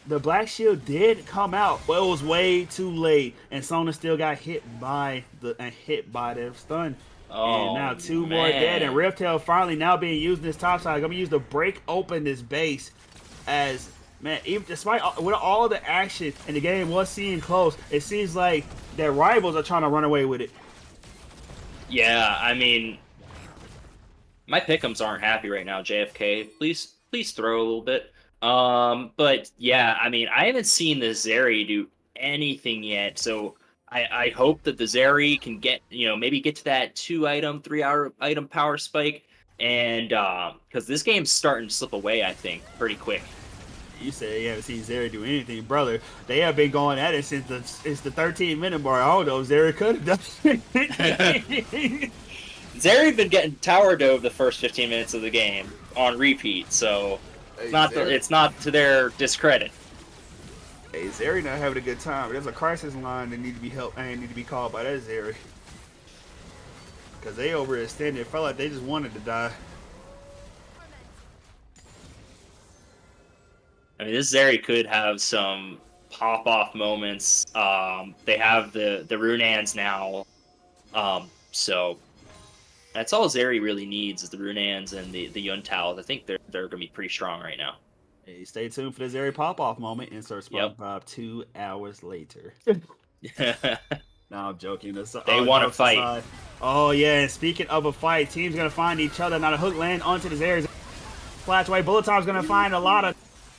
the Black Shield did come out, but it was way too late, and Sona still got hit by their stun. Oh, and now 2 more dead, and Riptail finally now being used in this top side. Gonna be used to break open this base. As man, even despite with all the action and the game was seeing close, it seems like their rivals are trying to run away with it. Yeah, I mean, my pick'ems aren't happy right now. JFK, please throw a little bit. But yeah, I mean, I haven't seen the Zeri do anything yet, so I hope that the Zeri can get, maybe get to that 2-item, 3-item power spike, and because this game's starting to slip away, I think, pretty quick. You say you haven't seen Zeri do anything, brother. They have been going at it since the 13-minute mark. I don't know if Zeri could have done it. Zeri been getting tower dove the first 15 minutes of the game on repeat, so it's not to their discredit. Hey, Zeri not having a good time. There's a crisis line that need to be helped and need to be called by that Zeri. Because they overextended. It felt like they just wanted to die. I mean, this Zeri could have some pop-off moments. They have the Runans now, so that's all Zeri really needs is the Runans and the Yuntao. I think they're going to be pretty strong right now. Hey, stay tuned for the Zeri pop-off moment. Insert SpongeBob 2 hours later. No, I'm joking. They want to fight. Aside. Oh, yeah, and speaking of a fight, teams going to find each other. Now the hook land onto the Zeri. Flash away. Bullet Time's going to find a lot of...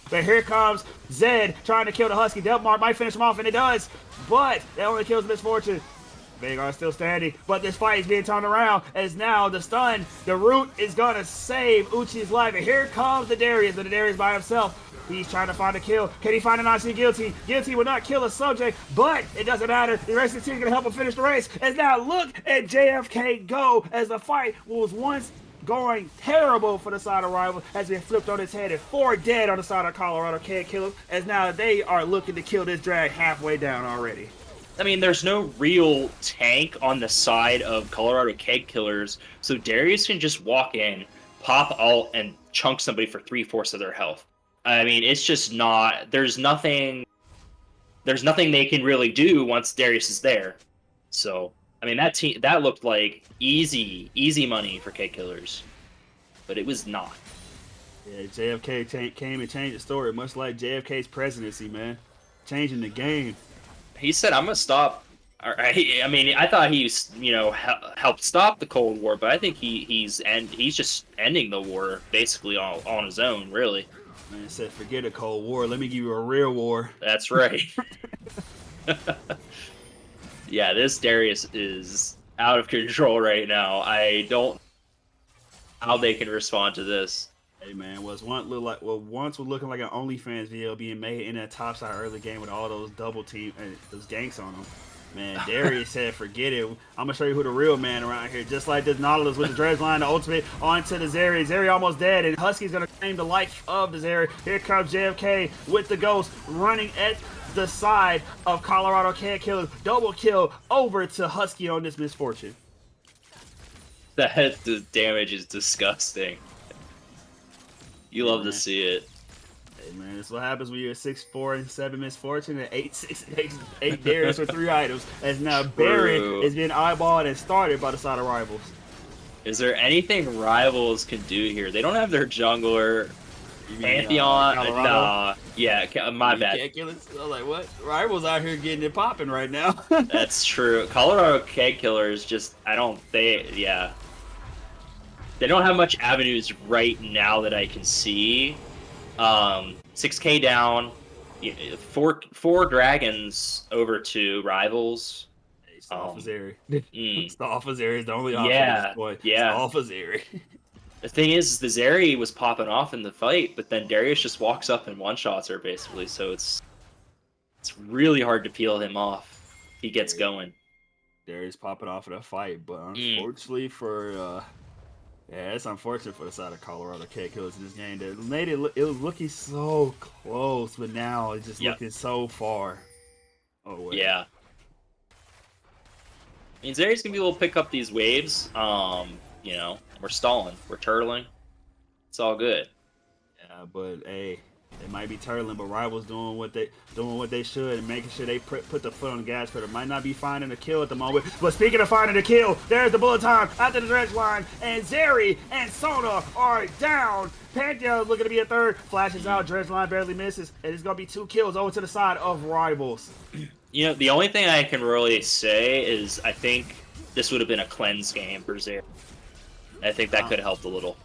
But here comes Zed trying to kill the Husky. Delmark might finish him off, and it does. But that only kills Misfortune. Vagar still standing, but this fight is being turned around as now the stun, the root is gonna save Uchi's life. And here comes the Darius, but the Darius by himself. He's trying to find a kill. Can he find an Nazi Guillotine? Guillotine will not kill a subject, but it doesn't matter. The rest of the team is gonna help him finish the race. As now look at JFK go as the fight was once going terrible for the side of Rival has been flipped on its head and 4 dead on the side of Colorado Keg Killers as now they are looking to kill this drag halfway down already. I mean, there's no real tank on the side of Colorado Keg Killers, so Darius can just walk in, pop ult, and chunk somebody for 3/4 of their health. I mean, it's just not... There's nothing they can really do once Darius is there. So... I mean, that looked like easy money for Keg Killers, but it was not. Yeah, JFK came and changed the story, much like JFK's presidency, man. Changing the game. He said, I'm going to stop. I mean, I thought he, helped stop the Cold War, but I think he's just ending the war basically on his own, really. Man said, forget a Cold War. Let me give you a real war. That's right. Yeah, this Darius is out of control right now. I don't know how they can respond to this. Hey man, once was looking like an OnlyFans video being made in that topside early game with all those double team and those ganks on them. Man, Darius said, forget it. I'm gonna show you who the real man around here. Just like this Nautilus with the dredge line, the ultimate onto the Zeri. Zeri almost dead, and Husky's gonna claim the life of the Zeri. Here comes JFK with the ghost running at the side of Colorado Keg Killers. Double kill over to Husky on this Misfortune. The damage is disgusting. You love to see it. Hey man, this is what happens when you're 6'4" and 7 Misfortune and 8 Darius with 3 items. As now Baron is being eyeballed and started by the side of Rivals. Is there anything Rivals can do here? They don't have their jungler. Pantheon, nah. Yeah, my bad. I was like, what? Rivals out here getting it popping right now. That's true. Colorado Keg Killers they don't have much avenues right now that I can see. 6k down, 4 dragons over to Rivals. Hey, Zeri. Zeri is the only option. Yeah. Zeri. The thing is, the Zeri was popping off in the fight, but then Darius just walks up and one-shots her, basically, so it's It's really hard to peel him off if he gets going. Darius popping off of the fight, but Mm. unfortunately for yeah, it's unfortunate for the side of Colorado Keg Killers in this game. That made it was looking so close, but now it's just looking so far away. Yeah. I mean, Zeri's gonna be able to pick up these waves. You know, we're stalling, we're turtling. It's all good. Yeah, but hey, they might be turtling, but Rivals doing what they should and making sure they put the foot on the gas pedal. Might not be finding a kill at the moment, but speaking of finding a kill, there's the bullet time after the dredge line, and Zeri and Sona are down. Pantheon looking to be a third, flashes out, dredge line barely misses, and it's gonna be 2 kills over to the side of Rivals. You know, the only thing I can really say is I think this would have been a cleanse game for Zeri. I think that could have helped a little.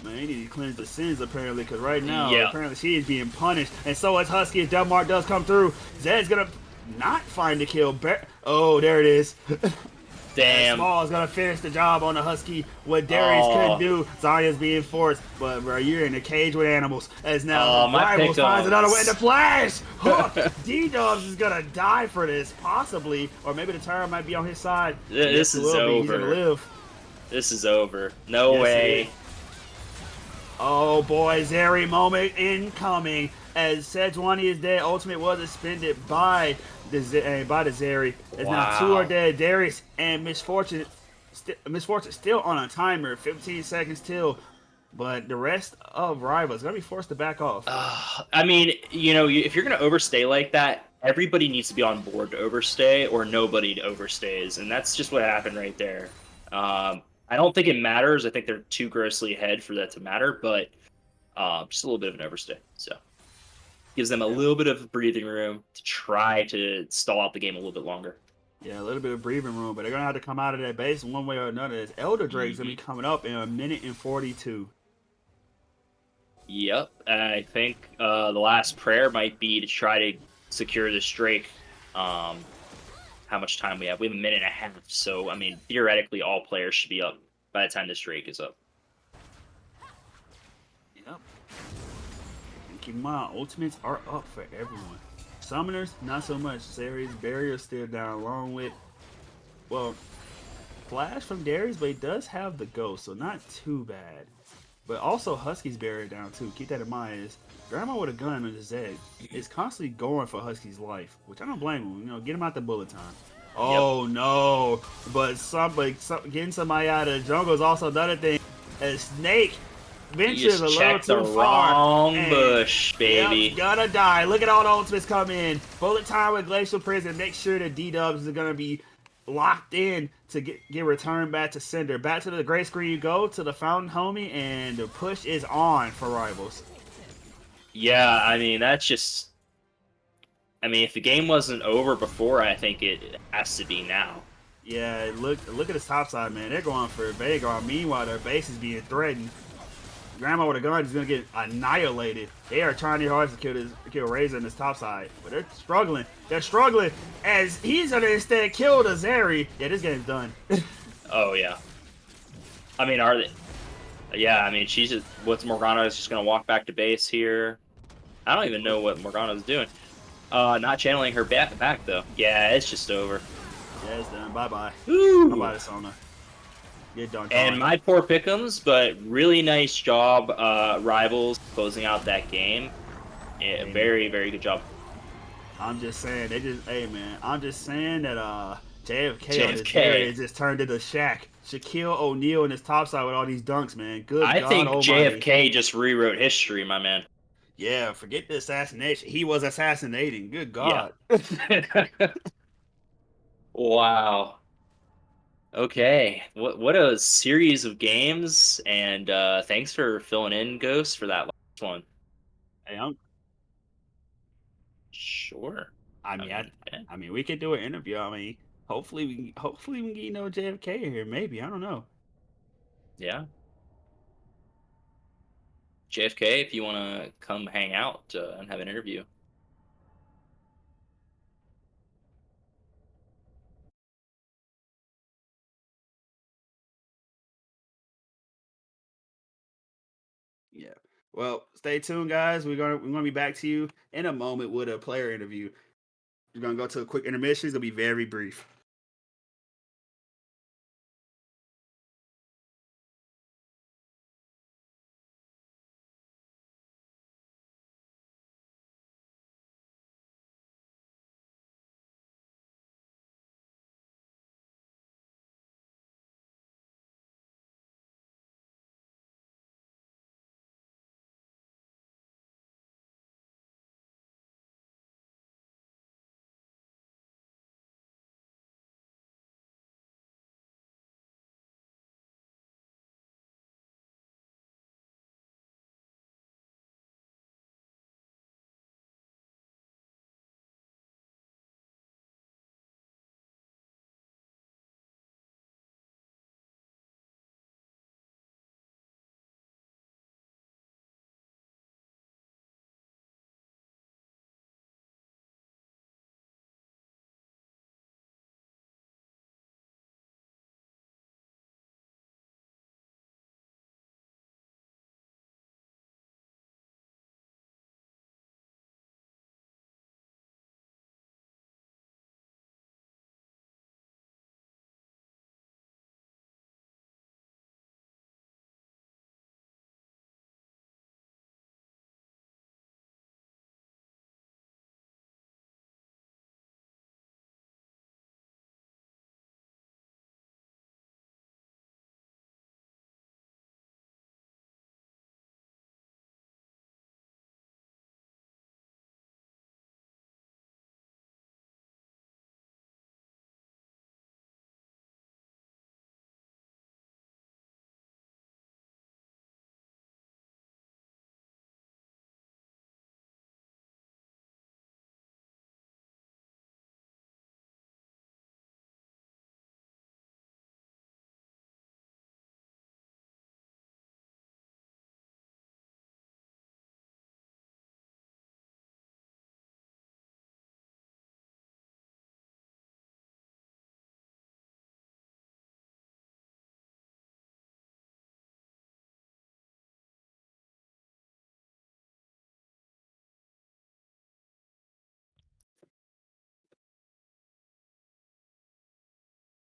Man, he need to cleanse the sins apparently, because right now, Yeah. apparently she is being punished, and so is Husky as Delmark does come through. Zed's gonna not find the kill. Oh, there it is. Damn. Small is gonna finish the job on the Husky. What Darius couldn't do, Zarya's being forced, but bro, you're in a cage with animals. As now Rivals finds another way to flash. Hook. D-Dubs is gonna die for this, possibly, or maybe the turret might be on his side. This is over. He's gonna live. This is over. No way. Oh boy, Zeri moment incoming. As Sejuani is dead, Ultimate was suspended by the Zeri. As now 2 are dead. Darius and Misfortune still on a timer, 15 seconds till. But the rest of Rivals gonna be forced to back off. I mean, you know, if you're gonna overstay like that, everybody needs to be on board to overstay, or nobody overstays, and that's just what happened right there. I don't think it matters. I think they're too grossly ahead for that to matter, but just a little bit of an overstay. So gives them a little bit of breathing room to try to stall out the game a little bit longer. Yeah, a little bit of breathing room, but they're gonna have to come out of that base one way or another. As Elder Drake's gonna be coming up in 1:42. Yep, I think the last prayer might be to try to secure this Drake. How much time we have? We have 1.5 minutes, so I mean, theoretically, all players should be up by the time this Drake is up. Yep. And keep in mind, ultimates are up for everyone. Summoners, not so much. Zeri's barrier still down, along with, well, Flash from Darius, but he does have the Ghost, so not too bad. But also Husky's barrier down too. Keep that in mind. Is Grandma with a gun on his head is constantly going for Husky's life, which I don't blame him. You know, get him out the bullet time. Oh no! But getting somebody out of the jungle is also another thing. As Snake ventures a little too far. Wrong bush, baby. Yep, gonna die. Look at all the ultimates come in. Bullet time with Glacial Prison. Make sure that D-Dubs is gonna be locked in to get returned back to Cinder. Back to the gray screen you go, to the fountain, homie, and the push is on for Rivals. Yeah, I mean, that's just... I mean, if the game wasn't over before, I think it has to be now. Yeah, look at this top side, man. They're going for Vagar. Meanwhile, their base is being threatened. Grandma with a gun is going to get annihilated. They are trying their hardest to kill Razor in this top side. But they're struggling. They're struggling as he's going to instead kill the Zeri. Yeah, this game's done. Oh, yeah. I mean, are they... Yeah, I mean, she's just... What's Morgana's just going to walk back to base here? I don't even know what Morgana's doing. Not channeling her back, though. Yeah, it's just over. Yeah, it's done. Bye-bye. Ooh. Bye-bye, Sona. Get done. And my poor pick'ems, but really nice job, Rivals, closing out that game. Yeah, very, very good job. I'm just saying, hey, man, I'm just saying that, JFK on this area just turned into Shaq. Shaquille O'Neal in his topside with all these dunks, man. Good God think almighty. JFK just rewrote history, my man. Yeah, forget the assassination. He was assassinating. Good God. Yeah. Wow. Okay. What a series of games, and thanks for filling in, Ghost, for that last one. Hey, Sure. I mean, we could do an interview. I mean, hopefully we can get JFK here. Maybe, I don't know. Yeah. JFK, if you want to come hang out and have an interview. Yeah. Well, stay tuned, guys. We're gonna be back to you in a moment with a player interview. We're gonna go to a quick intermission. It's gonna be very brief.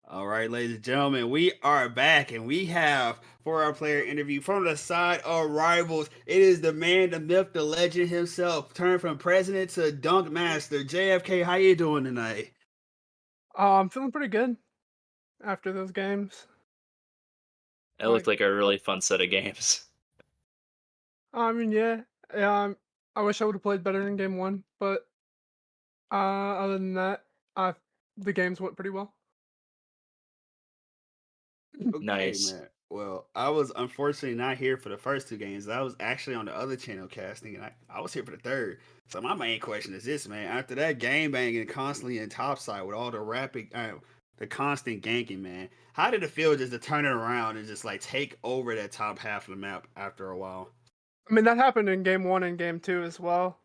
All right, ladies and gentlemen, we are back, and we have for our player interview from the side of Rivals. It is the man, the myth, the legend himself, turned from president to dunk master. JFK, how you doing tonight? I'm feeling pretty good after those games. It looked like a really fun set of games. I mean, yeah, I wish I would have played better in game one, but other than that, the games went pretty well. Okay, Nice. man. Well, I was unfortunately not here for the first two games. I was actually on the other channel casting, and I was here for the third. So my main question is this, man. After that game banging constantly in topside with all the rapid, the constant ganking, man. How did it feel just to turn it around and just like take over that top half of the map after a while? I mean, that happened in game one and game two as well,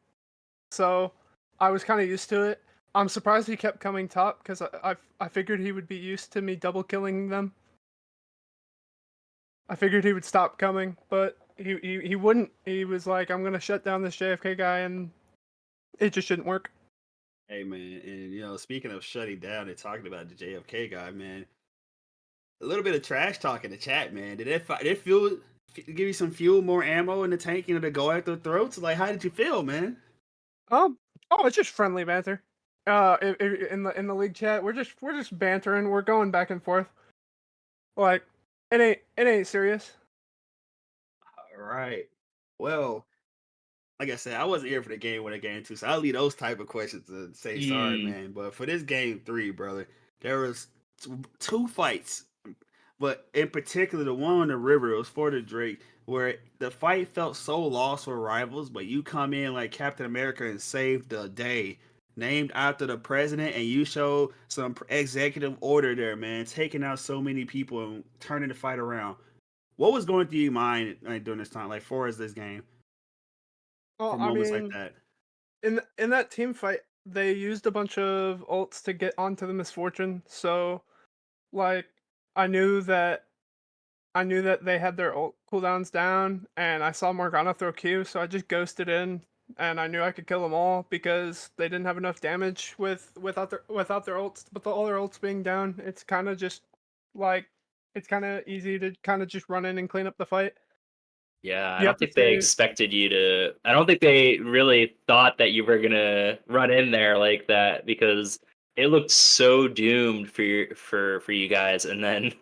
so I was kind of used to it. I'm surprised he kept coming top because I figured he would be used to me double killing them. I figured he would stop coming, but he wouldn't. He was like, "I'm gonna shut down this JFK guy," and it just shouldn't work. Hey, man, and speaking of shutting down and talking about the JFK guy, man, a little bit of trash talk in the chat, man. Did it give you some fuel, more ammo in the tank, to go after throats? Like, how did you feel, man? Oh, it's just friendly banter. In the league chat, we're just bantering. We're going back and forth. Like, it ain't serious. All right. Well, like I said, I wasn't here for the game one and game two, so I'll leave those type of questions to say sorry, man. But for this game three, brother, there was two fights, but in particular the one on the river, it was for the Drake, where the fight felt so lost for Rivals, but you come in like Captain America and save the day. Named after the president, and you show some executive order there, man, taking out so many people and turning the fight around. What was going through your mind during this time, like for us this game, Well, for I moments like mean, that? in that team fight, they used a bunch of ults to get onto the misfortune. So, like, I knew that I knew that they had their ult cooldowns down, and I saw Morgana throw Q, so I just ghosted in, and I knew I could kill them all because they didn't have enough damage without their ults. But all their ults being down, it's kind of just like it's kind of easy to kind of just run in and clean up the fight. Yeah, I You don't have to think they stay. expected you to. I don't think they really thought that you were gonna run in there like that because it looked so doomed for you guys, and then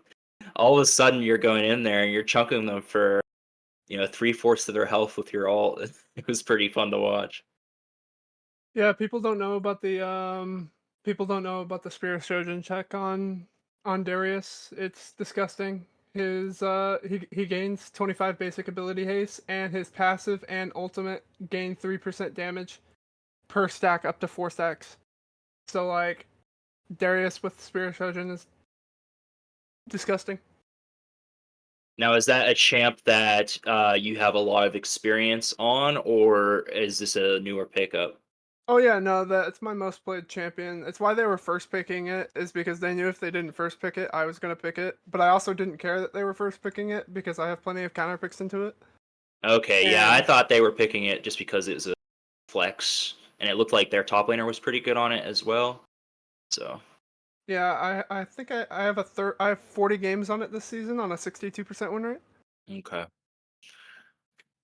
all of a sudden you're going in there and you're chunking them for 3/4 of their health with your ult. It was pretty fun to watch. Yeah, people don't know about the Spear Surgeon check on Darius. It's disgusting. He gains 25 basic ability haste, and his passive and ultimate gain 3% damage per stack up to 4 stacks. So like Darius with Spear Surgeon is disgusting. Now, is that a champ that you have a lot of experience on, or is this a newer pickup? Oh yeah, no, that's my most played champion. It's why they were first picking it, is because they knew if they didn't first pick it, I was gonna pick it. But I also didn't care that they were first picking it because I have plenty of counter picks into it. Okay, yeah, I And thought they were picking it just because it was a flex, and it looked like their top laner was pretty good on it as well. So, yeah, I think I have I have 40 games on it this season on a 62% win rate. okay.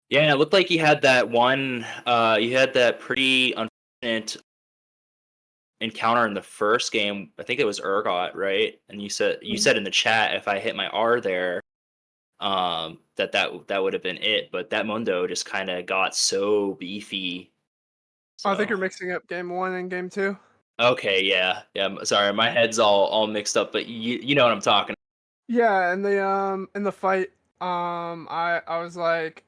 Yeah, and it looked like you had that one. You had that pretty unfortunate encounter in the first game. I think it was Urgot, right? And you said in the chat if I hit my R there, that would have been it. But that Mundo just kind of got so beefy. I think So you're mixing up game 1 and game 2. okay, yeah, yeah. Sorry, my head's all mixed up, but you know what I'm talking. Yeah, and the in the fight, I was like,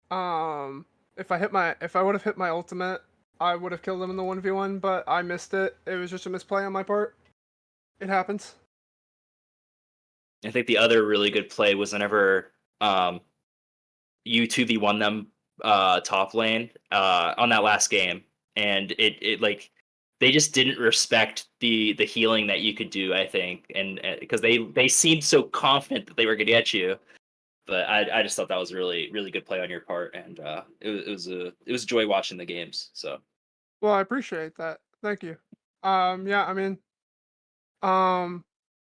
if I would have hit my ultimate, I would have killed him in the 1v1, but I missed it. It was just a misplay on my part. It happens. I think the other really good play was whenever you 2v1 them top lane on that last game, and it like they just didn't respect the healing that you could do, I think, and because they seemed so confident that they were gonna get you, but I just thought that was a really good play on your part, and it was joy watching the games. So Well, I appreciate that. Thank you. Yeah, I mean, um,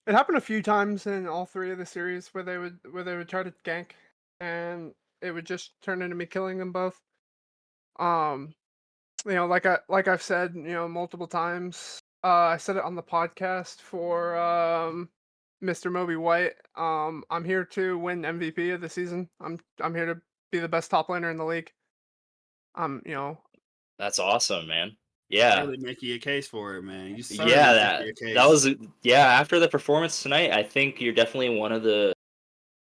it happened a few times in all 3 of the series where they would try to gank, and it would just turn into me killing them both. Um, like I've said, multiple times. I said it on the podcast for Mr. Moby White. I'm here to win MVP of the season. I'm here to be the best top laner in the league. You know, that's awesome, man. Yeah, Really making a case for it, man. You yeah, certainly making a that case. was yeah. After the performance tonight, I think you're definitely one of the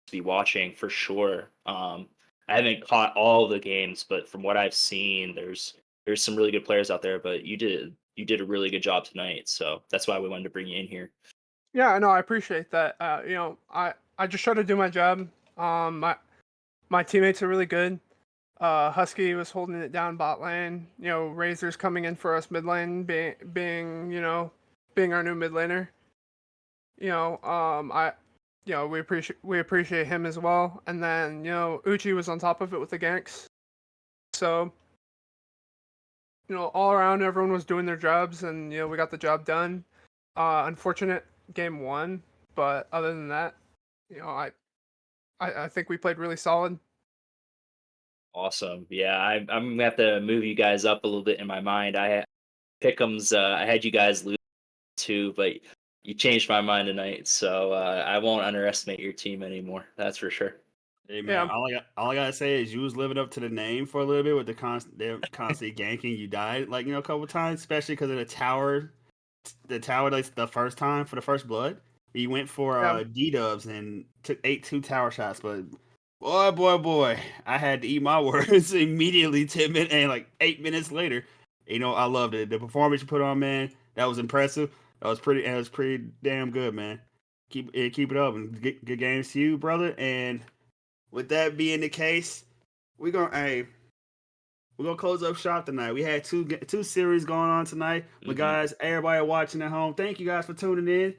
to be watching for sure. I haven't caught all the games, but from what I've seen, there's some really good players out there. But you did a really good job tonight, so that's why we wanted to bring you in here. yeah, I know. I appreciate that. I just try to do my job. My teammates are really good. Husky was holding it down bot lane. Razor's coming in for us mid lane, being our new mid laner. I, we appreciate him as well. And then Uchi was on top of it with the ganks. So all around everyone was doing their jobs, and we got the job done. Unfortunate game 1, but other than that, I think we played really solid. Awesome. Yeah, I'm gonna have to move you guys up a little bit in my mind. Pick'ems. I had you guys lose too, but you changed my mind tonight, so I won't underestimate your team anymore. That's for sure. Hey man, Yeah, all I gotta say is you was living up to the name for a little bit with the constant ganking. You died like a couple times, especially because of the tower. The tower like the first time for the first blood. You went for yeah. D dubs and took 2 tower shots, but boy, I had to eat my words immediately. 10 minutes and like 8 minutes later, I loved it. The performance you put on, man, that was impressive. That was pretty. That was pretty damn good, man. Keep it up and good games to you, brother. And with that being the case, we're gonna we're gonna close up shop tonight. We had two series going on tonight. But guys, everybody watching at home, thank you guys for tuning in.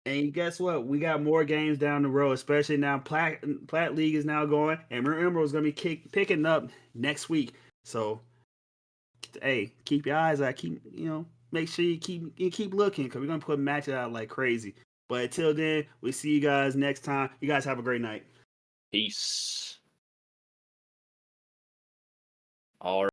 And guess what? We got more games down the road, especially now. Plat League is now going, and remember, it's gonna be picking up next week. So hey, keep your eyes out. Make sure you keep looking because we're gonna put matches out like crazy. But until then, we'll see you guys next time. You guys have a great night. Peace. All